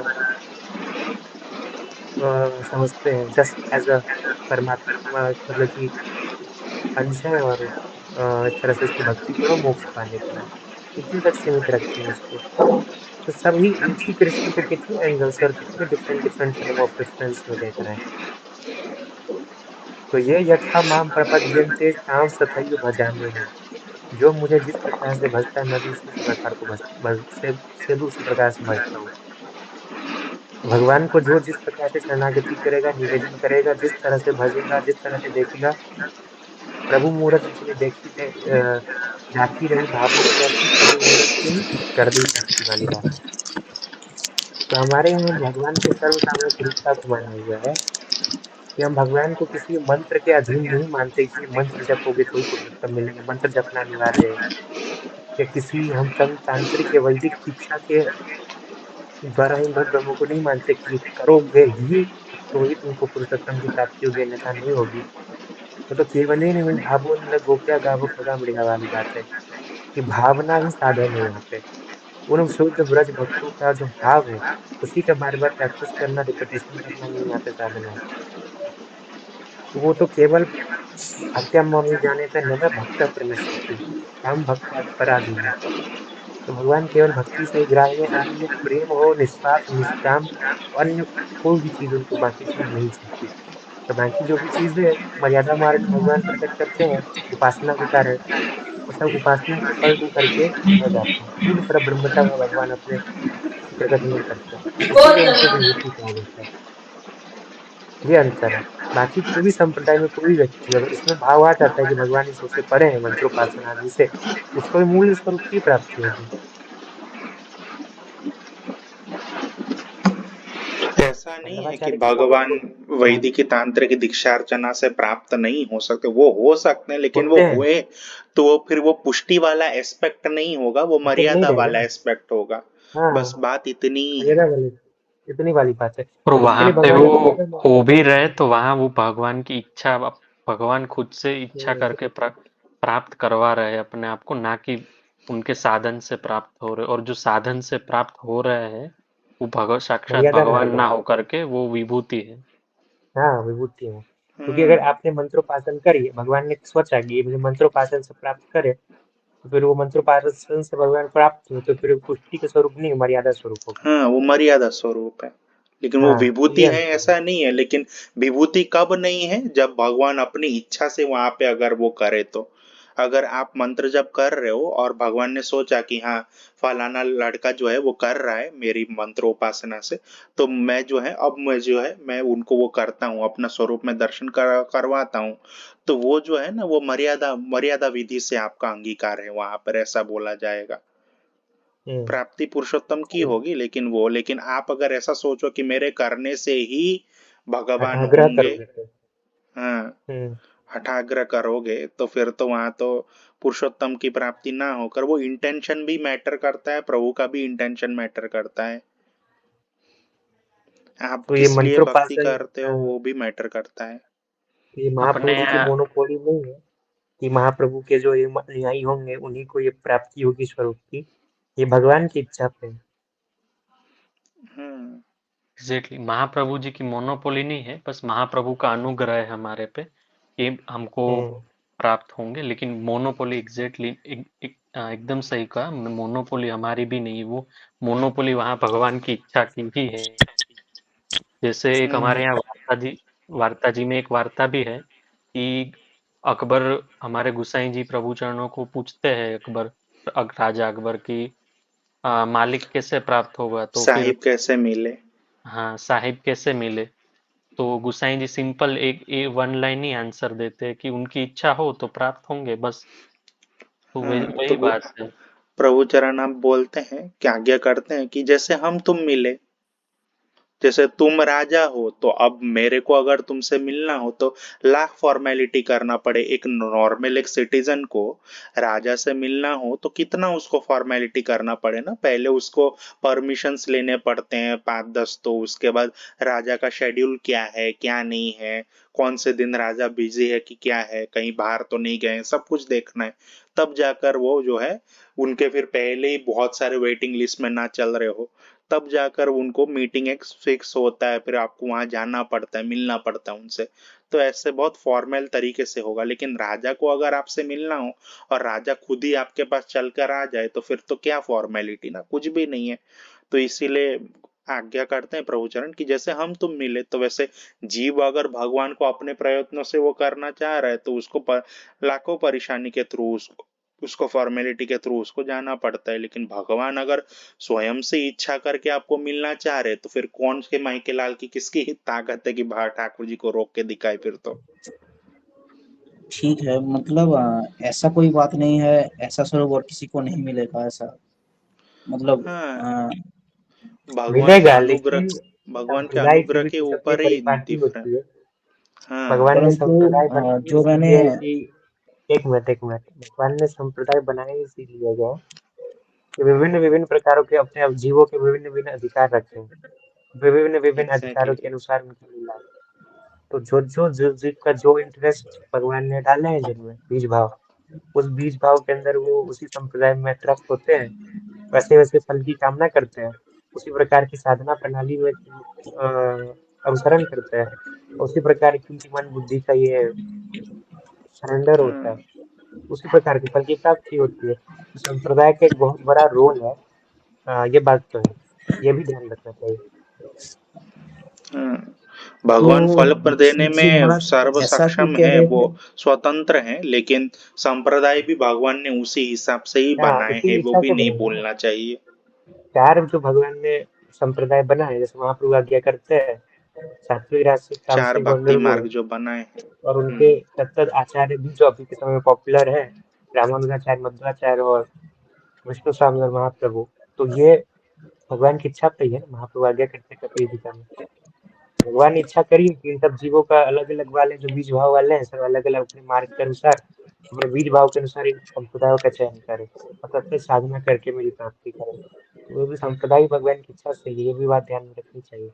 समझते हैं, जस्ट एज अ परमात्मा, मतलब कि अंश है, और इस तरह से उसकी भक्ति करो मोक्ष पाने के लिए, इतनी तक सीमित रखते हैं उसको। तो सभी एक ही कृष्ण को कितने एंगल से और कितने different different frame of reference में देख रहे हैं। तो ये यथा माम प्रपद्यन्ते तां तथैव भजाम्यहम्, जो मुझे जिस प्रकार से भजता है मैं भी उसी से प्रकार को से भी उसी प्रकार से भजता हूँ। भगवान को जो जिस प्रकार से शरणागति करेगा, निवेदन करेगा, जिस तरह से भजेगा, जिस तरह से देखेगा, प्रभु मूरत जितनी झांकी रही भावों में, वैसी प्रभु मूरत की कर दी शक्ति वाली बात। तो हमारे यहाँ भगवान के सर्व सामयिक रूपता को माना हुआ है कि हम भगवान को किसी मंत्र के अधीन नहीं मानते कि मंत्र जपोगे तो ही पुरुषोत्तम मिलेंगे, मंत्र जपना अनिवार्य है, या किसी हम तांत्रिक या वैदिक शिक्षा के द्वारा ही ब्रह्म को नहीं मानते कि करोगे ही तो ही तुमको पुरुषोत्तम की प्राप्ति होगी, अन्यथा नहीं होगी। तो केवल ही नहीं, भावो न गोप्या गावो खगा मृगा वाली बात है कि भावना ही साधन है यहाँ पे। उन शुद्ध ब्रज भक्तों का जो भाव है, उसी का बार बार प्रैक्टिस करना, रिपीटेशन करना ही यहाँ पे साधना है। वो तो केवल सत्यम मम जाने था न भक्त प्रणश्यति हम भक्त पराधीन। तो भगवान केवल भक्ति से ही ग्राह्य है, अन्य प्रेम हो, निस्वार्थ निष्काम, अन्य कोई भी चीज उनको बाकी चीज नहीं चाहिए। तो बाकी जो भी चीजें मर्यादा मार्ग में भगवान प्रकट करते हैं उपासना के कारण, वो सब उपासना के फल को करके रह जाते हैं, पूर्ण पर ब्रह्मता में भगवान अपने प्रकट नहीं करते, इसीलिए उनको विभूति कहा जाता है। ये अंतर है। बाकी कोई भी संप्रदाय में कोई भी व्यक्ति अगर इसमें भाव आ जाता है कि भगवान इस सबसे परे हैं मंत्रोपासना आदि से, उसको भी मूल स्वरूप की प्राप्ति होगी। ऐसा नहीं है कि वल्लभाचार्य के मोनो भगवान हाँ, वैदिक तांत्रिक दीक्षा अर्चना से प्राप्त नहीं हो सकते, वो हो सकते हैं, लेकिन वो होते हैं, हुए तो वो फिर वो पुष्टि वाला एस्पेक्ट नहीं होगा, वो फिर नहीं मर्यादा रहेगा वाला ना। एस्पेक्ट होगा। बस हाँ, बात इतनी ही है। मर्यादा वाले, इतनी वाली बात है। और उसके वहां लिए पे भगवान वो ने भगवान हो भी रहे तो वहां वो भगवान की इच्छा, भगवान खुद से इच्छा हम्म, करके प्राप्त करवा रहे हैं अपने आप को, ना कि उनके साधन से प्राप्त हो रहे। और जो साधन से प्राप्त हो रहे हैं वो साक्षात मर्यादा भगवान रहेगा। ना होकर के वो विभूति है। हाँ, विभूति है। क्योंकि अगर हम्म। आपने मंत्रोपासन करी, भगवान ने सोचा कि ये मुझे मंत्रोपासन से प्राप्त करे, तो फिर वो मंत्रोपासन से भगवान प्राप्त हुए तो फिर वो पुष्टि के स्वरूप नहीं, मर्यादा स्वरूप होगा। हाँ, वो मर्यादा स्वरूप है, लेकिन वो हाँ, विभूति ये है अंतर है। ऐसा नहीं है। लेकिन विभूति कब नहीं है, जब भगवान अपनी इच्छा से वहां पे अगर वो करे तो। अगर आप मंत्र जप कर रहे हो और भगवान ने सोचा कि हाँ, फलाना लड़का जो है वो कर रहा है मेरी मंत्रोपासना से, तो मैं जो है अब मैं जो है मैं उनको वो करता हूँ, अपना स्वरूप में दर्शन करवाता हूँ, तो वो जो है ना वो मर्यादा मर्यादा विधि से आपका अंगीकार है वहां पर, ऐसा बोला जाएगा। हम्म, प्राप्ति पुरुषोत्तम की तो होगी, लेकिन आप अगर ऐसा सोचो कि मेरे करने से ही भगवान हठाग्रह होंगे, करोगे तो। हाँ, हम्म, हठाग्रह करोगे तो फिर तो वहां तो पुरुषोत्तम की प्राप्ति ना होकर, वो इंटेंशन भी मैटर करता है, प्रभु का भी इंटेंशन मैटर करता है, आप तो ये किस लिए भक्ति मंत्रोपासन, करते हो वो भी मैटर करता है। तो ये महाप्रभु अपने जी की मोनोपोली नहीं है कि महाप्रभु के जो ये अनुयायी होंगे उन्हीं को ये प्राप्ति होगी स्वरूप की। ये भगवान की इच्छा पे है। हम्म। एग्जैक्टली महाप्रभु जी की मोनोपोली नहीं है, बस महाप्रभु का अनुग्रह है हमारे पे, ये हमको हम्म, प्राप्त होंगे। लेकिन मोनोपोली एग्जैक्टली एकदम सही कहा, मोनोपोली हमारी भी नहीं है। वो मोनोपोली वहाँ भगवान की इच्छा की ही है। जैसे एक हमारे यहाँ वार्ता जी में एक वार्ता भी है कि अकबर, हमारे गुसाई जी प्रभु चरणों को पूछते हैं अकबर, राजा अकबर की मालिक कैसे प्राप्त होगा, तो फिर साहिब कैसे मिले। हाँ साहिब कैसे मिले, तो गुसाई जी सिंपल एक वन लाइन ही आंसर देते हैं कि उनकी इच्छा हो तो प्राप्त होंगे, बस। तो वही हाँ, तो वही वो बात है। प्रभु चरण आप बोलते हैं कि आज्ञा करते हैं कि जैसे हम तुम मिले, जैसे तुम राजा हो तो अब मेरे को अगर तुमसे मिलना हो तो लाख फॉर्मेलिटी करना पड़े। एक नॉर्मल एक सिटीजन को राजा से मिलना हो तो कितना उसको फॉर्मेलिटी करना पड़े ना, पहले उसको परमिशंस लेने पड़ते हैं 5-10, तो उसके बाद राजा का शेड्यूल क्या है क्या नहीं है, कौन से दिन राजा बिजी है कि क्या है, कहीं बाहर तो नहीं गए, सब कुछ देखना है। तब जाकर वो जो है, उनके फिर पहले ही बहुत सारे वेटिंग लिस्ट में ना चल रहे हो, तब जाकर उनको मीटिंग एक फिक्स होता है, फिर आपको वहां जाना पड़ता है, मिलना पड़ता है उनसे। तो ऐसे बहुत फॉर्मल तरीके से होगा। लेकिन राजा को अगर आपसे मिलना हो और राजा खुद ही आपके पास चलकर आ जाए तो फिर तो क्या फॉर्मेलिटी ना, कुछ भी नहीं है। तो इसीलिए आज्ञा करते हैं प्रभुचरण कि जैसे हम तुम मिले, तो वैसे जीव अगर भगवान को अपने प्रयत्नों से वो करना चाह रहा है तो उसको लाखों परेशानी के थ्रू उसको फॉर्मेलिटी के थ्रू उसको जाना पड़ता है। लेकिन भगवान अगर स्वयं से इच्छा करके आपको मिलना चाह रहे तो फिर कौन के मायके लाल की किसकी ताकत है कि बाहर ठाकुर जी को रोक के दिखाए फिर तो। ठीक है, मतलब ऐसा कोई बात नहीं है, ऐसा स्वरूप और किसी को नहीं मिलेगा ऐसा, मतलब हाँ, अ, मिलेगा, लेकिन भगवान के संप्रदाय की अनुग्रह भी के कुछ अपनी ऊपर ही परिपाटी डिफरेंट। होती है। हाँ। भगवान ने परंतु संप्रदाय बनाए जो मैंने इसीलिए कि एक मिनट, भगवान ने संप्रदाय बनाए इसीलिए गए कि विभिन्न प्रकारों के अपने जीवों के विभिन्न अधिकार रखे हैं, विभिन्न अधिकारों के एग्जैक्टली। अनुसार उनकी लीला है। तो जो जीव का जो इंटरेस्ट भगवान ने डाले हैं जिनमें बीज भाव, उस बीज भाव के अंदर वो उसी संप्रदाय में अट्रैक्ट होते हैं, वैसे वैसे फल की कामना करते हैं, उसी प्रकार की साधना प्रणाली में अनुसरण करते हैं, उसी प्रकार की उनकी मन बुद्धि का ये सरेंडर होता है, उसी प्रकार के फल की प्राप्ति होती है। तो संप्रदाय का एक बहुत बड़ा रोल है। ये बात तो है, ये भी ध्यान रखना चाहिए। भगवान तो फल पर देने दीक्षित जी में महाराज सर्व ऐसा क्यों सक्षम कह है, रहे वो थे? स्वतंत्र हैं, लेकिन संप्रदाय भी भगवान ने उसी हिसाब से ही बनाए उसी हैं, वो इच्छा भी से नहीं बनेगा ना। भूलना चाहिए। चार जो भगवान ने संप्रदाय बनाए, जैसे महाप्रभु आज्ञा करते हैं, सात्विक, राजसिक, चार तामसिक और भक्ति निर्गुण, मार्ग जो बनाए हैं। और उनके सत्तर आचार्य भी जो अभी के समय में पॉपुलर है, रामानुजाचार्य, मध्वाचार्य और विष्णु स्वामी और महाप्रभु। तो ये भगवान की इच्छा पे ही है। महाप्रभु आज्ञा करते कपिल गीता में भगवान ने इच्छा करी कि इन सब जीवों का अलग अलग वाले जो बीज भाव वाले हैं, सब अलग अलग अपने मार्ग के अनुसार, अपने बीज भाव के अनुसार इन संप्रदायों का चयन करें और तब तक साधना करके मेरी प्राप्ति करें। तो वो भी संप्रदाय भगवान की इच्छा से, ये भी बात ध्यान में रखनी चाहिए।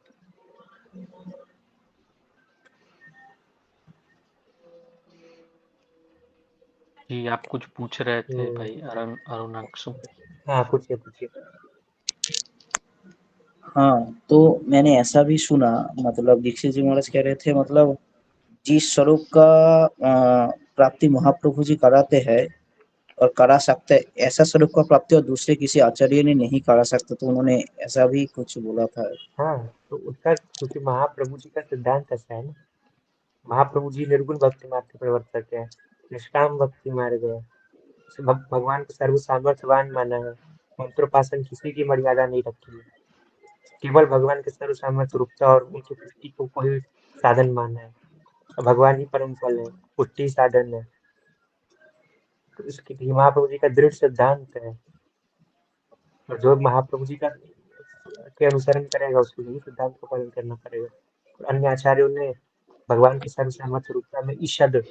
जी आप कुछ पूछ रहे थे भाई अरुणाक्षु। हाँ, पूछिए पूछिए। हाँ, तो मैंने ऐसा भी सुना, मतलब दीक्षित जी महाराज कह रहे थे, मतलब जिस स्वरूप का प्राप्ति महाप्रभु जी कराते हैं और करा सकते हैं, ऐसा स्वरूप का प्राप्ति और दूसरे किसी आचार्य ने नहीं करा सकता, तो उन्होंने ऐसा भी कुछ बोला था। हाँ, तो उसका क्योंकि महाप्रभु जी का सिद्धांत ऐसा है ना, महाप्रभु जी निर्गुण भक्ति मार्ग के प्रवर्तक है, निष्काम भक्ति मार्ग है, भगवान को सर्व सामर्थ्यवान माना है, मंत्रोपासन किसी की मर्यादा नहीं रखी है, केवल भगवान के सर्व सामर्थ्य रूपता और उनकी पुष्टि को कोई साधन माना है, और भगवान ही परम फल है, पुष्टि साधन है। तो इसके महाप्रभु जी का दृढ़ सिद्धांत है, और जो महाप्रभु जी का के अनुसरण करेगा उसको यही सिद्धांत का पालन करना पड़ेगा। और अन्य आचार्यों ने भगवान की सर्व सामर्थ्य रूपता में ईषद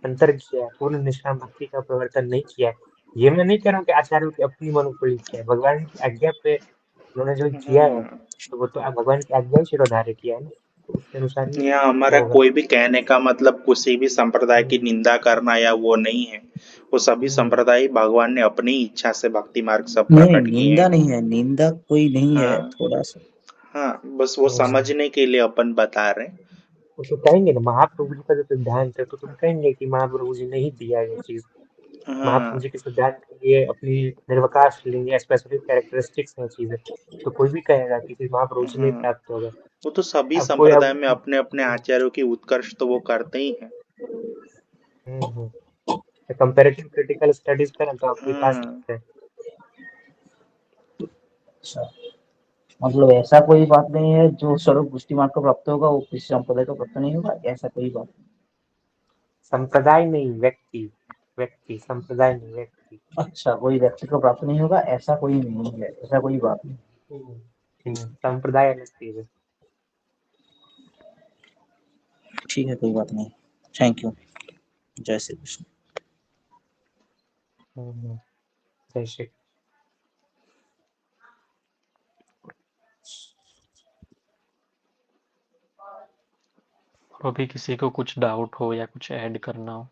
अंतर किया है, पूर्ण निष्काम भक्ति का प्रवर्तन नहीं किया है। ये मैं नहीं कह रहा हूँ कि आचार्यों की अपनी मनोकुली किया है, भगवान की आज्ञा पे उन्होंने जो किया है, तो वो तो भगवान की आज्ञा ही शिरोधार्य किया है ना, तो उसके अनुसार ही यहाँ हमारा होगा। कोई भी कहने का मतलब किसी भी संप्रदाय की निंदा करना या वो नहीं है। वो सभी संप्रदाय भगवान ने अपनी इच्छा से भक्ति मार्ग सब नहीं, प्रकट किए निंदा हैं। नहीं है, निंदा कोई नहीं है, हाँ थोड़ा सा। हाँ, बस वो समझने के लिए अपन बता रहे हैं। वो तो कहेंगे ना महाप्रभु जी का जो सिद्धांत है, तो तुम कहेंगे कि महाप्रभु जी ने ही दिया ये चीज। महाप्रभु जी हाँ के सिद्धांत के लिए अपनी निर्वकाश लेंगे, स्पेसिफिक कैरेक्टरिस्टिक्स है चीजें, तो कोई भी कहेगा कि सिर्फ महाप्रभु जी में ही हाँ, प्राप्त होगा। वो तो सभी अब कोई संप्रदाय में अपने अपने आचार्यों की उत्कर्ष तो वो करते ही हैं। कंपैरेटिव क्रिटिकल स्टडीज करें तो आप दिखा हाँ, सकते हैं। अच्छा, मतलब ऐसा कोई बात नहीं है जो स्वरूप पुष्टि मार्ग को प्राप्त होगा वो किसी संप्रदाय को प्राप्त नहीं होगा, ऐसा कोई बात नहीं। संप्रदाय नहीं, व्यक्ति, व्यक्ति, संप्रदाय नहीं, व्यक्ति। अच्छा, कोई व्यक्ति को प्राप्त नहीं होगा, ऐसा कोई नहीं है, ऐसा कोई बात नहीं। संप्रदाय अलग चीज है। ठीक है, कोई बात नहीं। Thank you. जय श्री कृष्ण। जय श्री। और अभी किसी को कुछ डाउट हो या कुछ ऐड करना हो?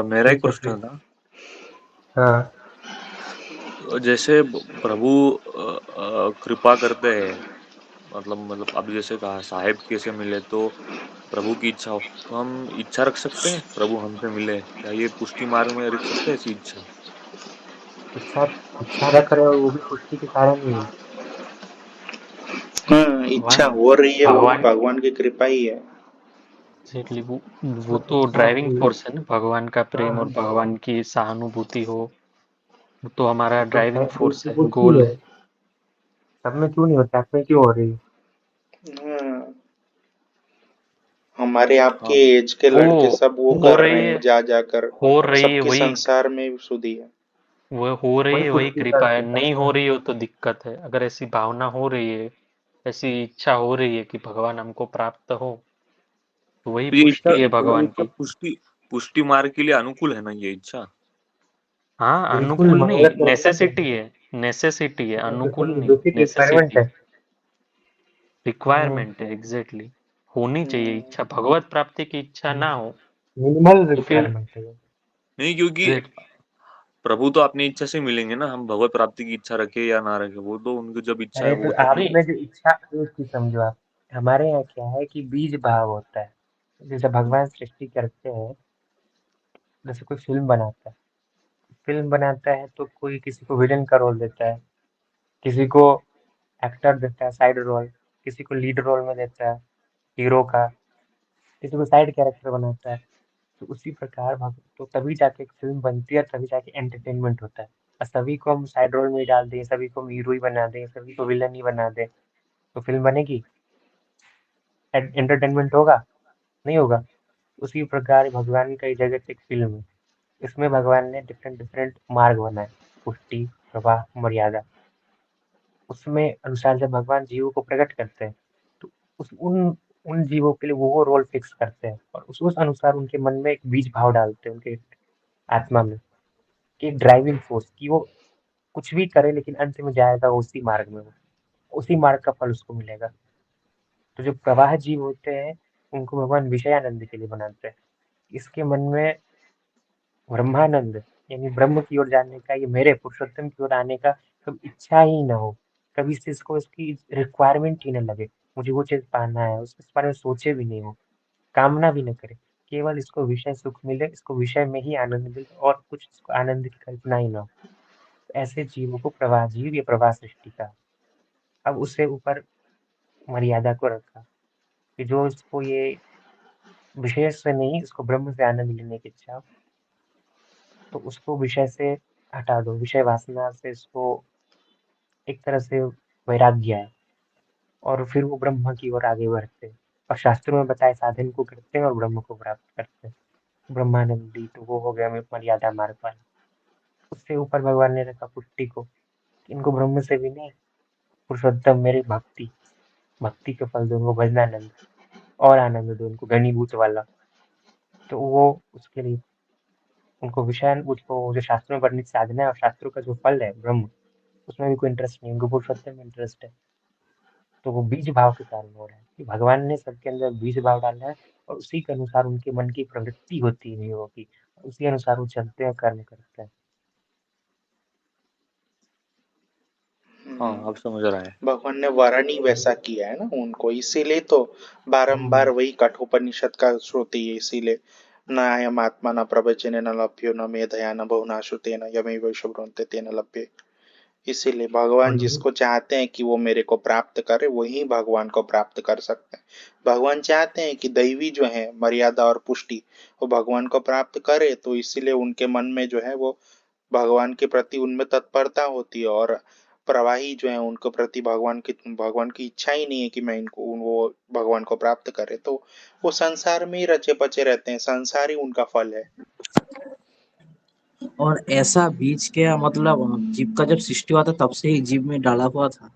मेरा एक प्रश्न था। हाँ, जैसे प्रभु कृपा करते हैं, मतलब अब जैसे कहा साहेब कैसे मिले, तो प्रभु की इच्छा हो तो हम इच्छा रख सकते हैं प्रभु हमसे मिले, क्या ये पुष्टि मार्ग में रख सकते हैं ऐसी इच्छा? इच्छा, इच्छा रख रहे हो वो भी पुष्टि के कारण ही है। हाँ, इच्छा भगवान हो रही है वो भी भगवान भगवान की कृपा ही है। एग्जैक्टली वो तो तो इच्छा ड्राइविंग होगी। फोर्स है ना, भगवान का प्रेम और भगवान की सहानुभूति हो, वो तो हमारा तो ड्राइविंग फोर्स है, होती गोल है, है। सब में क्यों नहीं होता, आप में क्यों हो रही है? हमारे आपके हाँ एज के लड़के सब वो हो कर रही रहे है, हैं, जा जाकर हो रही है सबके वही, संसार में सुधी है। वो हो रही वही है वही पुष्टि कृपा है। करते नहीं हैं। हो रही हो तो दिक्कत है। अगर ऐसी भावना हो रही है, ऐसी इच्छा हो रही है कि भगवान हमको प्राप्त हो, तो वही तो ये इच्छा पुष्टि है भगवान की। पुष्टि पुष्टि मार्ग के लिए अनुकूल है ना ये इच्छा? हाँ, बिल्कुल अनुकूल नहीं, मंगल स्वरूप है। नेसेसिटी है, नेसेसिटी है, अनुकूल नहीं, बेसिक रिक्वायरमेंट नेसेसिटी, है। रिक्वायरमेंट है, एग्जैक्टली। होनी चाहिए हम्म, इच्छा। भगवत प्राप्ति की इच्छा ना हो मिनिमल तो फिर रिक्वायरमेंट है ये। नहीं, क्योंकि एग्जैक्ट प्रभु तो अपनी इच्छा से मिलेंगे ना, हम भगवत प्राप्ति की इच्छा रखे या ना रखे, वो तो उनकी जब इच्छा है अरे तो वो तो आप अपनी। में जो इच्छा, एक चीज समझो आप, हमारे यहाँ क्या है कि बीज भाव होता है। जैसे भगवान सृष्टि करते हैं, जैसे कोई फिल्म बनाता है तो कोई किसी को विलन का रोल देता है, किसी को एक्टर देता है साइड रोल, किसी को लीड रोल में देता है हीरो का, किसी को साइड कैरेक्टर बनाता है। तो उसी प्रकार तो तभी जाके एक फिल्म बनती है, तभी जाके एंटरटेनमेंट होता है। और सभी को हम साइड रोल में ही डाल दें, सभी को हम हीरो ही बना दें, सभी को विलन ही बना दें, तो फिल्म बनेगी? एंटरटेनमेंट होगा? नहीं होगा। उसी प्रकार भगवान का ये जगत एक फिल्म है। इसमें भगवान ने डिफरेंट डिफरेंट मार्ग बनाए, पुष्टि, प्रवाह, मर्यादा। उसमें अनुसार जब भगवान जीवों को प्रकट करते हैं, तो उस उन उन जीवों के लिए वो रोल फिक्स करते हैं, और उस अनुसार उनके मन में एक बीज भाव डालते हैं, उनके आत्मा में, कि एक ड्राइविंग फोर्स, कि वो कुछ भी करे लेकिन अंत में जाएगा वो उसी मार्ग में, वो उसी मार्ग का फल उसको मिलेगा। तो जो प्रवाह जीव होते हैं, उनको भगवान विषयानंद के लिए बनाते हैं। इसके मन में ब्रह्मानंद, यानी ब्रह्म की ओर जाने का, ये मेरे पुरुषोत्तम की ओर आने का कभी इच्छा ही ना हो, कभी से इसको इसकी रिक्वायरमेंट ही ना लगे, मुझे वो चीज पाना है, उस बारे में सोचे भी नहीं हो, कामना भी न करे। केवल इसको विषय सुख मिले, इसको विषय में ही आनंद मिले, और कुछ इसको आनंद की कल्पना ही ना हो। तो ऐसे जीवों को प्रवाह जीव या प्रवाह सृष्टि का। अब उससे ऊपर मर्यादा को रखा कि जो इसको ये विषय से नहीं, इसको ब्रह्म से आनंद लेने की इच्छा हो, तो उसको विषय से हटा दो, विषय वासना से इसको एक तरह से वैराग्य है, और फिर वो ब्रह्म की ओर आगे बढ़ते हैं, और शास्त्रों में बताए साधन को करते हैं और ब्रह्म को प्राप्त करते हैं। ब्रह्मानंदी तो वो हो गया मर्यादा मार्ग वाला। उससे ऊपर भगवान ने रखा पुष्टि को, कि इनको ब्रह्म से भी नहीं, पुरुषोत्तम मेरी भक्ति, भक्ति के फल दो उनको, भजनानंद और आनंद दो उनको, घनीभूत वाला। तो वो उसके लिए उनको विषय, उसको जो शास्त्रों में वर्णित साधना है और शास्त्रों का जो फल है ब्रह्म, उसमें भी कोई इंटरेस्ट नहीं, उनको पुरुषोत्तम में इंटरेस्ट है। तो वो बीज भाव के कारण हो रहा है कि भगवान ने सबके अंदर बीज भाव डाला है, और उसी के अनुसार उनके मन की प्रवृत्ति होती है जीवों की, उसी अनुसार वो चलते हैं, कर्म करते हैं। हाँ, अब समझ रहा है। भगवान ने वरण ही वैसा किया है ना उनको, इसीलिए तो बारंबार हम्म, वही कठोपनिषद का श्रुति है, इसीलिए न अयम आत्मा न प्रवचने न लभ्यो न मेधया न बहुना श्रुतेन यमेव ब्रंते तेन लभ्ये। इसीलिए भगवान वही। जिसको चाहते हैं कि वो मेरे को प्राप्त करे, वही भगवान को प्राप्त कर सकते हैं। भगवान चाहते हैं कि दैवी जो है मर्यादा और पुष्टि, वो भगवान को प्राप्त करे, तो इसीलिए उनके मन में जो है वो भगवान के प्रति उनमें तत्परता होती है, और प्रवाही जो है उनके प्रति भगवान की इच्छा ही नहीं है कि मैं इनको वो भगवान को प्राप्त करे, तो वो संसार में ही रचे पचे रहते हैं, संसार ही उनका फल है। और ऐसा बीज क्या मतलब जीव का जब सृष्टि हुआ था तब से ही जीव में डाला हुआ था।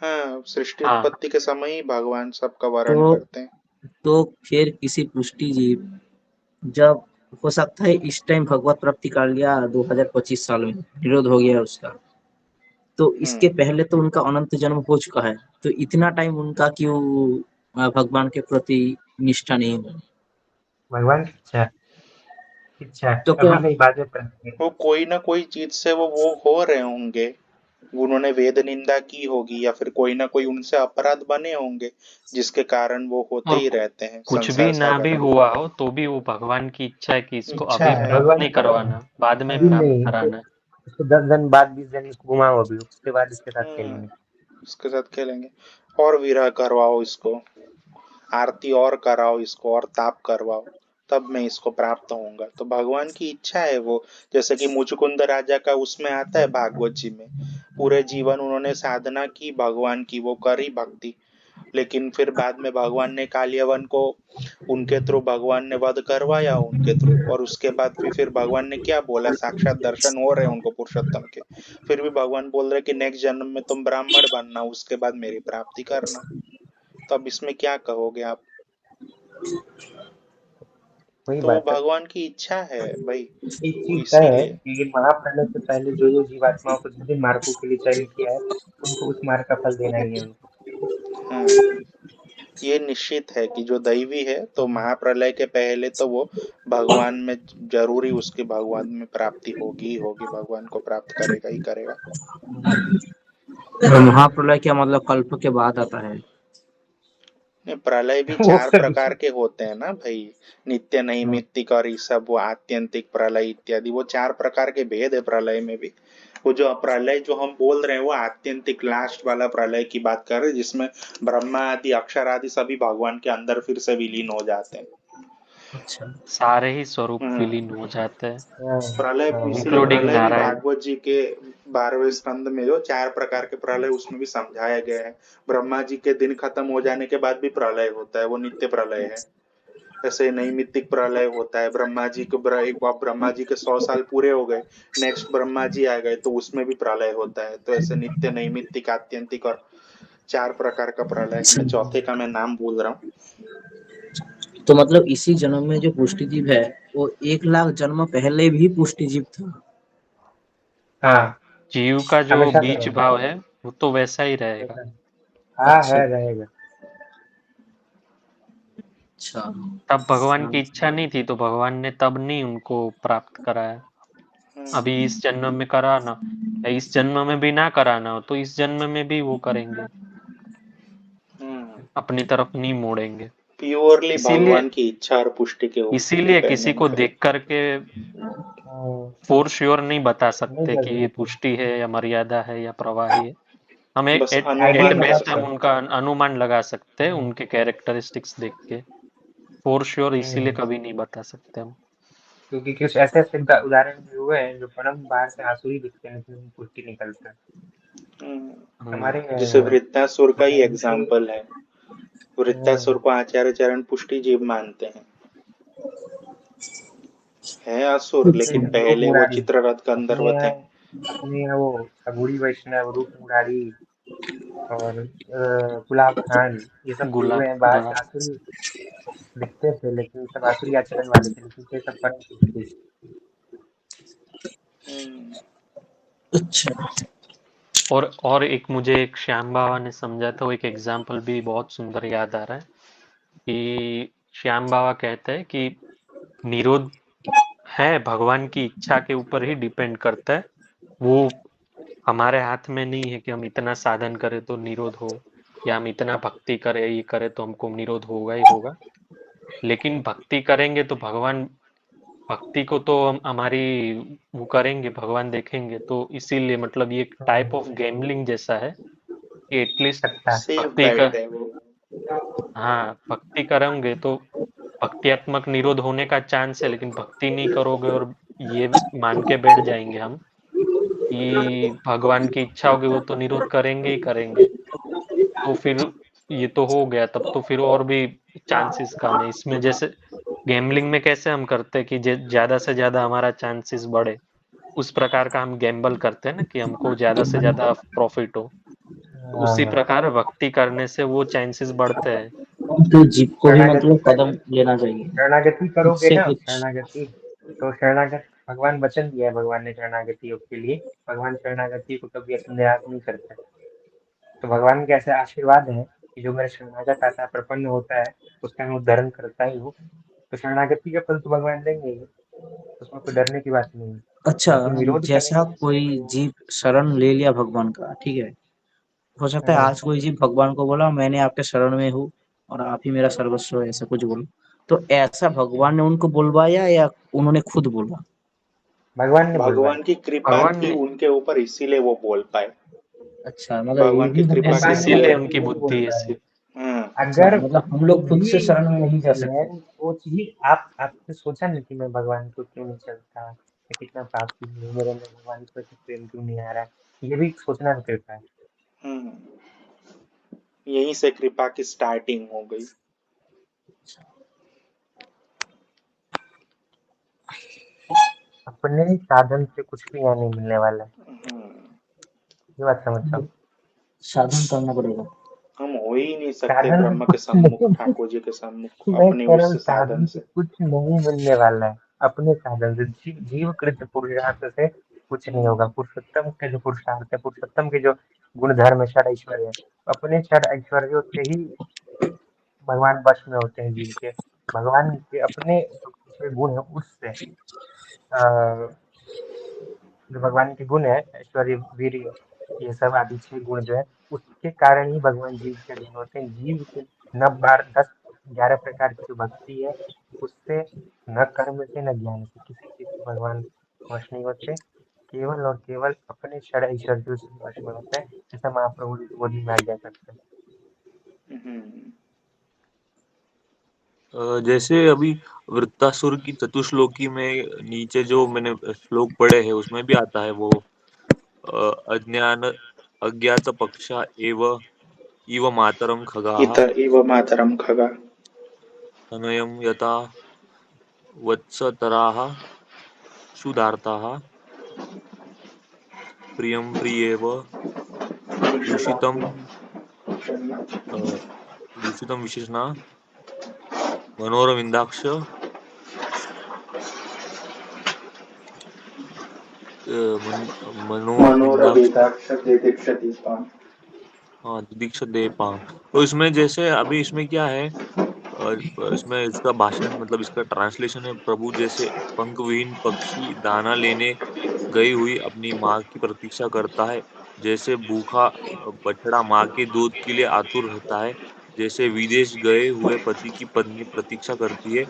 हाँ, सृष्टि हाँ, उत्पत्ति के समय ही भगवान सबका वर्ण तो करते हैं। तो फिर किसी पुष्टि जीव जब, हो सकता है इस टाइम भगवत प्राप्ति कर लिया 2025 साल में निरोध हो गया उसका, तो इसके हम्म। पहले तो उनका अनंत जन्म हो चुका है, तो इतना टाइम उनका क्यों भगवान के प्रति निष्ठा नहीं हुआ? भगवान की इच्छा, इच्छा तो अभी क्या नहीं, बाद में प्राप्त। वो कोई ना कोई चीज से वो हो रहे होंगे, उन्होंने वेद निंदा की होगी, या फिर कोई ना कोई उनसे अपराध बने होंगे, जिसके कारण वो होते और ही रहते हैं कुछ संसार भी ना सागर भी में। हुआ हो तो भी वो भगवान की इच्छा है कि इसको इच्छा अभी है। प्राप्त भगवान नहीं करवाना, बाद में अभी हाँ। प्राप्त नहीं, कराना है। इसको 10 दिन बाद, 20 दिन इसको घुमाओ, अभी उसके बाद इसके साथ हम्म, खेलेंगे। उसके साथ खेलेंगे, और विरह करवाओ इसको, आरती और कराओ इसको, और ताप करवाओ, तब मैं इसको प्राप्त होऊंगा। तो भगवान की इच्छा है वो। जैसे कि मुचकुंद राजा का उसमें आता है भागवत जी में, पूरे जीवन उन्होंने साधना की भगवान की, वो करी भक्ति, लेकिन फिर बाद में भगवान ने कालियावन को उनके थ्रू भगवान ने वध करवाया उनके थ्रू, और उसके बाद भी फिर भगवान ने क्या बोला, साक्षात दर्शन हो रहे हैं उनको पुरुषोत्तम के, फिर भी भगवान बोल रहे कि नेक्स्ट जन्म में तुम ब्राह्मण बनना, उसके बाद मेरी प्राप्ति करना। तो अब इसमें क्या कहोगे आप? वही तो वो बात है। भगवान की इच्छा है भाई, एक वो चीज तय है इसीलिए। कि ये महाप्रलय से पहले जो जो जीवात्माओं को जिन जिन मार्गों के लिए चयन किया है, उनको उस मार्ग का फल देना ही है उनको। हम्म, ये निश्चित है कि जो दैवी है तो महाप्रलय के पहले तो वो भगवान में जरूरी उसकी भगवान में प्राप्ति होगी ही होगी, भगवान को प्राप्त करेगा ही करेगा। और महाप्रलय क्या मतलब कल्प के बाद आता है? नहीं, प्रलय भी वो चार सब प्रकार के होते हैं ना भाई, नित्य नैमित्तिक और ये सब, वो आत्यंतिक प्रलय इत्यादि, वो चार प्रकार के भेद है प्रलय में भी। वो जो प्रलय जो हम बोल रहे हैं वो आत्यंतिक लास्ट वाला प्रलय की बात कर रहे हैं, जिसमें ब्रह्मा आदि अक्षर आदि सभी भगवान के अंदर फिर से विलीन हो जाते हैं। अच्छा, सारे ही स्वरूप हम्म, विलीन हो जाते हैं, प्रलय भी इसीलिए इंक्लूडिंग प्रलय भी नारायण। भागवत जी के 12वें स्कंद में जो चार प्रकार के प्रलय उसमें भी समझाया गया है। ब्रह्मा जी के दिन खत्म हो जाने के बाद भी प्रलय होता है, वो नित्य प्रलय है। ऐसे नैमित्तिक प्रलय होता है, ब्रह्मा जी को एक बार ब्रह्मा जी के 100 साल पूरे हो गए, नेक्स्ट ब्रह्मा जी आ गए तो उसमें भी प्रलय होता है। तो ऐसे नित्य नैमित्तिक आत्यंतिक और चार प्रकार का प्रलय है। मैं चौथे का मैं नाम बोल रहा हूँ। तो मतलब इसी जन्म में जो पुष्टिजीव है वो 1 लाख जन्म पहले भी पुष्टिजीव था। हाँ, जीव का जो हमेशा से बीज रहेगा। भाव है वो तो वैसा ही रहेगा। हाँ अच्छा है, रहेगा। अच्छा। तब भगवान की इच्छा नहीं थी तो भगवान ने तब नहीं उनको प्राप्त कराया। अभी इस जन्म में कराना, या इस जन्म में भी ना कराना हो तो इस जन्म में भी वो करेंगे, अपनी तरफ नहीं मोड़ेंगे। प्योरली इसीलिए भगवान की इच्छा और पुष्टि के ऊपर इसीलिए किसी डिपेंडेंट को है। देख करके हम्म, फोर श्योर नहीं बता नहीं सकते कर कि ये सकते। पुष्टि है या मर्यादा है या प्रवाही है। हम बस एट आइडिया अनुमान लगा बेस्ट हम सकते उनका अनुमान लगा सकते हैं हैं। उनके कैरेक्टरिस्टिक्स देख के। फोर श्योर इसीलिए हम्म, कभी नहीं बता सकते हम। क्योंकि कुछ ऐसे ऐसे उदाहरण भी हुए हैं जो परम बाहर से आंसू ही दिखते हैं लेकिन उनमें पुष्टि निकलता है। हमारे जैसे वृत्तासुर का ही ऋषि। एग्जाम्पल है। वृत्तासुर को आचार्य चरण पुष्टि जीव मानते हैं, है असुर लेकिन रूप पहले वो मुरारी, चित्ररथ अपने गंधर्व थे। यहाँ अपने यहाँ वो अघोरी वैष्णव, रूप मुरारी और गुलाब खान, ये सब जो हुए गुलाब हैं बाहर से गुलाब आसुरी दिखते थे लेकिन सब आसुरी आचरण वाले थे, लेकिन थे सब परम पुष्टि। हम्म, अच्छा। और एक मुझे एक श्याम बाबा ने समझा था, वो एक एग्जाम्पल भी बहुत सुंदर याद आ रहा है कि श्याम बाबा कहते हैं कि निरोध है भगवान की इच्छा के ऊपर ही डिपेंड करता है। वो हमारे हाथ में नहीं है कि हम इतना साधन करें तो निरोध हो, या हम इतना भक्ति करें ये करें तो हमको निरोध होगा ही होगा। लेकिन भक्ति करेंगे तो भगवान, भक्ति को तो हम हमारी वो करेंगे, भगवान देखेंगे। तो इसीलिए मतलब ये एक टाइप ऑफ गैम्बलिंग जैसा है कि एटलीस्ट सत्ता। सेफ भक्ति का, बैठ है वो। हाँ भक्ति करेंगे तो भक्तियात्मक निरोध होने का चांस है, लेकिन भक्ति नहीं करोगे और ये मान के बैठ जाएंगे हम कि भगवान की इच्छा होगी वो तो निरोध करेंगे ही करेंगे, तो फिर ये तो हो गया, तब तो फिर और भी चांसेस कम है इसमें। जैसे गैम्बलिंग में कैसे हम करते हैं कि ज्यादा से ज्यादा हमारा चांसेस बढ़े, उस प्रकार का हम गैम्बल करते हैं ना कि हमको ज्यादा से ज्यादा प्रॉफिट हो। तो उसी हाँ, प्रकार भक्ति करने से वो चांसेस बढ़ते हैं। तो जीव को भी शरणागति मतलब कदम लेना चाहिए शरणागति करोगे इससे ना, कुछ। शरणागति तो शरणागत भगवान वचन दिया है भगवान ने शरणागतियों के लिए। भगवान शरणागति को कभी ऐसे निराश नहीं करते। तो भगवान के ऐसे आशीर्वाद है कि जो मेरे शरणागत आता है, प्रपन्न होता है, उसका मैं उद्धारण करता ही हूँ। तो शरणागति का फल तो भगवान देंगे ही, उसमें कोई डरने की बात नहीं है। अच्छा, लेकिन विरोध जैसा करेंगे। कोई जीव शरण ले लिया भगवान का, ठीक है, हो सकता है हाँ, आज कोई जीव भगवान को बोला मैं आपके शरण में हूँ और आप ही मेरा सर्वस्व है, ऐसा कुछ बोलो, तो ऐसा भगवान ने उनको बुलवाया या उन्होंने खुद बोला? भगवान ने बुलवाया। भगवान की कृपा भगवान थी ने, उनके ऊपर इसीलिए वो बोल पाए। अच्छा, मतलब ये भगवान की भी हम कृपा ऐसे के भगवान ने इसीलिए कारण। उनकी इसीलिए बोल बुद्धि पाए। ऐसी। हम्म, अच्छा, अगर मतलब हम लोग खुद खुद ही से शरण में नहीं जा सकते। मैं वो चीज आपने सोचा नहीं कि मैं भगवान को क्यों नहीं चलता, मैं कितना पापी हूँ, मेरे अंदर भगवान के प्रति प्रेम क्यों नहीं आ रहा है, ये भी सोचना नहीं पड़ता है। हम्म, यहीं से कृपा की स्टार्टिंग हो गई। अपने साधन से कुछ भी यहाँ नहीं मिलने वाला है, ये बात समझता हूँ। साधन करना पड़ेगा। हम हो ही नहीं सकते साधन से ब्रह्म के कुछ सम्मुख, नहीं, ठाकुर जी के सम्मुख मैं अपने कह रहा उस हूँ साधन साधन से से। कुछ नहीं मिलने वाला है, अपने साधन से जीवकृत पुरुषार्थ से कुछ नहीं होगा। पुरुषोत्तम के जो पुरुषार्थ है, पुरुषोत्तम के जो गुण धर्म षड ऐश्वर्य है, अपने षड ऐश्वर्यों से ही भगवान वश में होते हैं जीव के। भगवान के अपने जो छह गुण है उससे जो भगवान के गुण है, ऐश्वर्य वीर्य ये सब आदि छह गुण जो है, उसके कारण ही भगवान जीव के अधीन होते हैं। जीव के 9 12 10 11 प्रकार की जो भक्ति है, उससे न कर्म से न ज्ञान से किसी चीज से भगवान वश नहीं होते, केवल और केवल अपने षड ऐश्वर्यों से वश में होते हैं। जैसा महाप्रभु जी गोदी में आज्ञा करते हैं। जैसे अभी वृत्तासुर की चतुश्लोकी में नीचे जो मैंने श्लोक पढ़े हैं उसमें भी आता है वो अज्ञान अज्ञात पक्षा इव मातरम खगाः इव मातरम खगा तनयं यथा वत्सतराः क्षुधार्ताः प्रियं प्रियेव दूषितं दूषितं विशेषणा मनोरविन्दाक्ष मनोरविन्दाक्ष मनोरवेदाक्ष दिदीक्षति त्वाम्। हाँ दीक्षा दे पाम। तो इसमें जैसे अभी इसमें क्या है इसमें इसका भाषण मतलब इसका ट्रांसलेशन है, प्रभु जैसे पंखविहीन पक्षी दाना लेने गई हुई अपनी माँ की प्रतीक्षा करता है, जैसे भूखा बछड़ा माँ के दूध के लिए आतुर रहता है, जैसे विदेश गए हुए पति की पत्नी प्रतीक्षा करती है,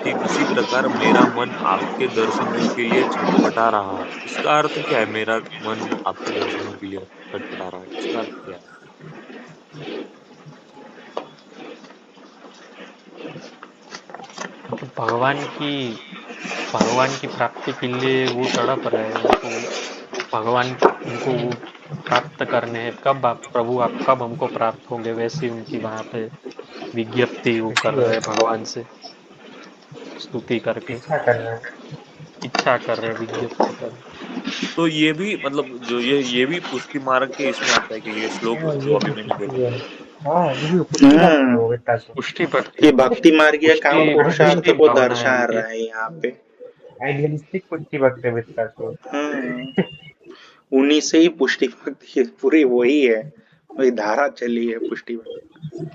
ठीक उसी प्रकार मेरा मन आपके दर्शनों के लिए छटपटा रहा है। इसका अर्थ क्या है? मेरा मन आपके दर्शनों के लिए छटपटा रहा है, इसका अर्थ क्या है? मतलब भगवान की प्राप्ति के लिए वो तड़प रहे हैं, उनको भगवान उनको वो प्राप्त करने हैं। आप कब हमको प्राप्त होंगे, वैसी उनकी वहां पे विज्ञप्ति वो कर इसलिए रहे हैं भगवान से स्तुति करके, इच्छा कर रहे हैं। इच्छा कर रहे हैं, विज्ञप्ति कर रहे तो ये भी मतलब जो ये भी पुष्टि मार्ग के इसमें आता है कि ये श्लोक हाँ, जो ये अभी भी मैंने पुष्टि बोला। है। हाँ, ये भी पुष्टि भक्त है वो वृत्तासुर। पुष्टि भक्ति ये भक्ति मार्गीय काम पुरुषार्थ पुष्टि को भावना है दर्शा उनकी। रहा है यहाँ पे। आइडियलिस्टिक पुष्टि भक्त है वृत्तासुर। उन्हीं से ही पुष्टि भक्ति पूरी वही है, वही धारा चली है पुष्टि भक्ति।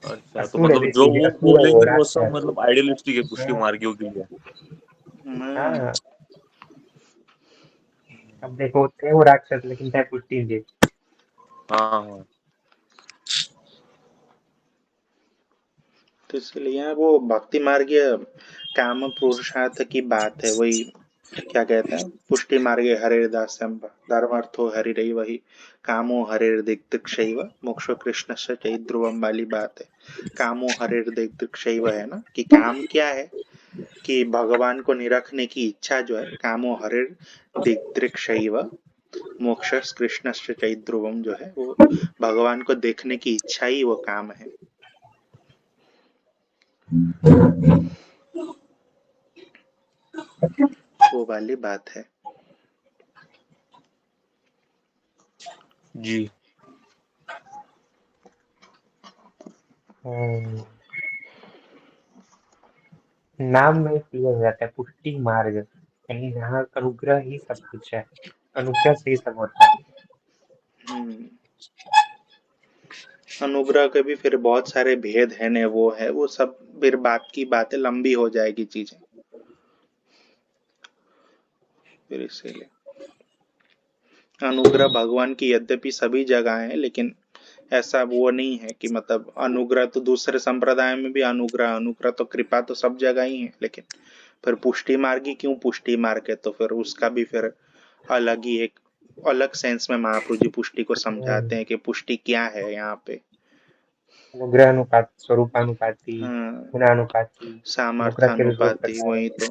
अच्छा, तो असुर है, मतलब जो देखिए वो असुर है, वो बोलेंगे वो सब राक्षस। मतलब आइडियलिस्टिक है पुष्टि हाँ, मार्गियों के लिए। हम्म, हाँ, अब देखो थे वो राक्षस लेकिन थे पुष्टि दे। हाँ हाँ। तो इसलिए यहाँ वो भक्ति मार्गीय काम पुरुषार्थ की बात है। वही क्या कहते हैं, पुष्टि मार्गे हरिर्दास्यम धर्मार्थो हरिरैव वही कामो हरिर्दिग्दृक्षैव मोक्षो कृष्णस्य चैद्रुवम वाली बात है। कामो हरिर्दिग्दृक्षैव है ना, कि काम क्या है, कि भगवान को निरखने की इच्छा जो है, कामो हरिर दिग्दृक्षैव मोक्ष कृष्णस्य चैद्रुवम जो है वो भगवान को देखने की इच्छा ही वो काम है। वो वाली बात है। जी। हम्म, नाम में क्लियर हो जाता है पुष्टि मार्ग, यानी जहाँ अनुग्रह ही सब कुछ है, अनुग्रह से ही सब होता है। हम्म, अनुग्रह के भी फिर बहुत सारे भेद है ने, वो है वो सब फिर बात की बातें लंबी हो जाएगी चीजें फिर, इसीलिए अनुग्रह भगवान की यद्यपि सभी जगह है, लेकिन ऐसा वो नहीं है कि मतलब अनुग्रह तो दूसरे संप्रदाय में भी अनुग्रह अनुग्रह तो कृपा तो सब जगह ही है, लेकिन फिर पुष्टि मार्ग ही क्यों पुष्टि मार्ग है, तो फिर उसका भी फिर अलग ही एक अलग सेंस में महाप्रभु जी पुष्टि को समझाते हैं कि पुष्टि क्या है यहाँ पे। अनुग्रह अनुपात, स्वरूपानुपाती, हाँ, गुणानुपाती, अनुग्रह के भी 2 सामर्थ्यानुपाती, प्रकार वही है। तो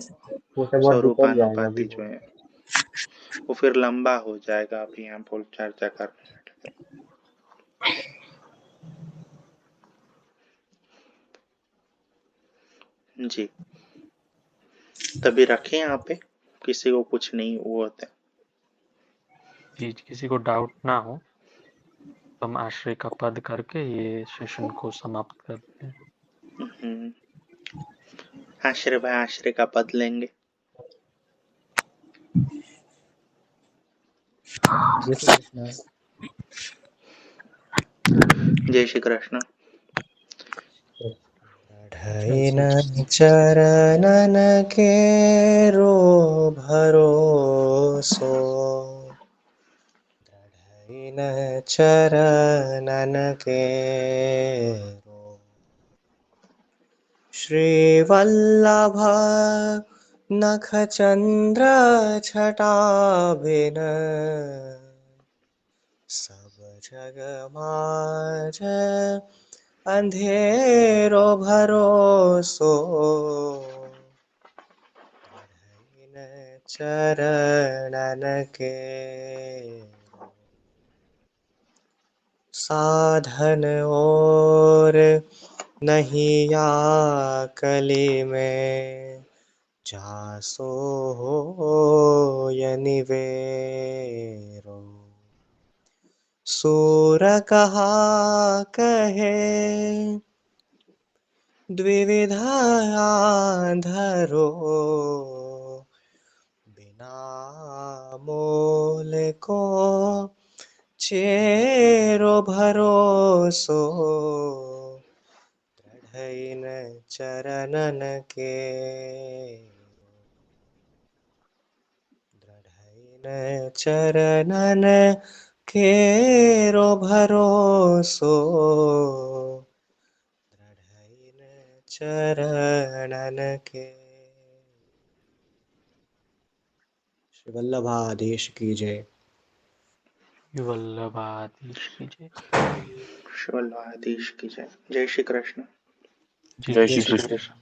वो सब और डिटेल जाएगा अभी स्वरूपानुपाती जो वो। है वो फिर लंबा हो जाएगा, अभी यहाँ बोल चर्चा कर। जी, तभी रखें यहाँ पे, किसी को कुछ नहीं वो होता है। जी, किसी को डाउट ना हो तो हम आश्रय का पद करके ये सेशन को समाप्त करते हैं। आश्रय भाई आश्रय का पद लेंगे। जय श्री कृष्ण। जय श्री कृष्ण। दृढ़ चरणन केरो भरोसो, दृढ़ चरणन केरो श्रीवल्लभ नखचंद्र छटाभिन, सब जग माझ अंधेरो भरोसो, दृढ़ चरणन केरो साधन और नहीं या कली में, जासो हो यनिवेरो सूर कहा कहे द्विविधा धरो, बिना मोल को चेरो भरोसो, दृढ़ चरणन केरो दृढ़ चरणन केरो भरोसो, दृढ़ चरणन के। श्री वल्लभाधीश की जय। वल्लभाधीश की जय। श्री वल्लभाधीश की जय। जय श्री कृष्ण। जी, जय जय श्री श्री कृष्ण। कृष्ण।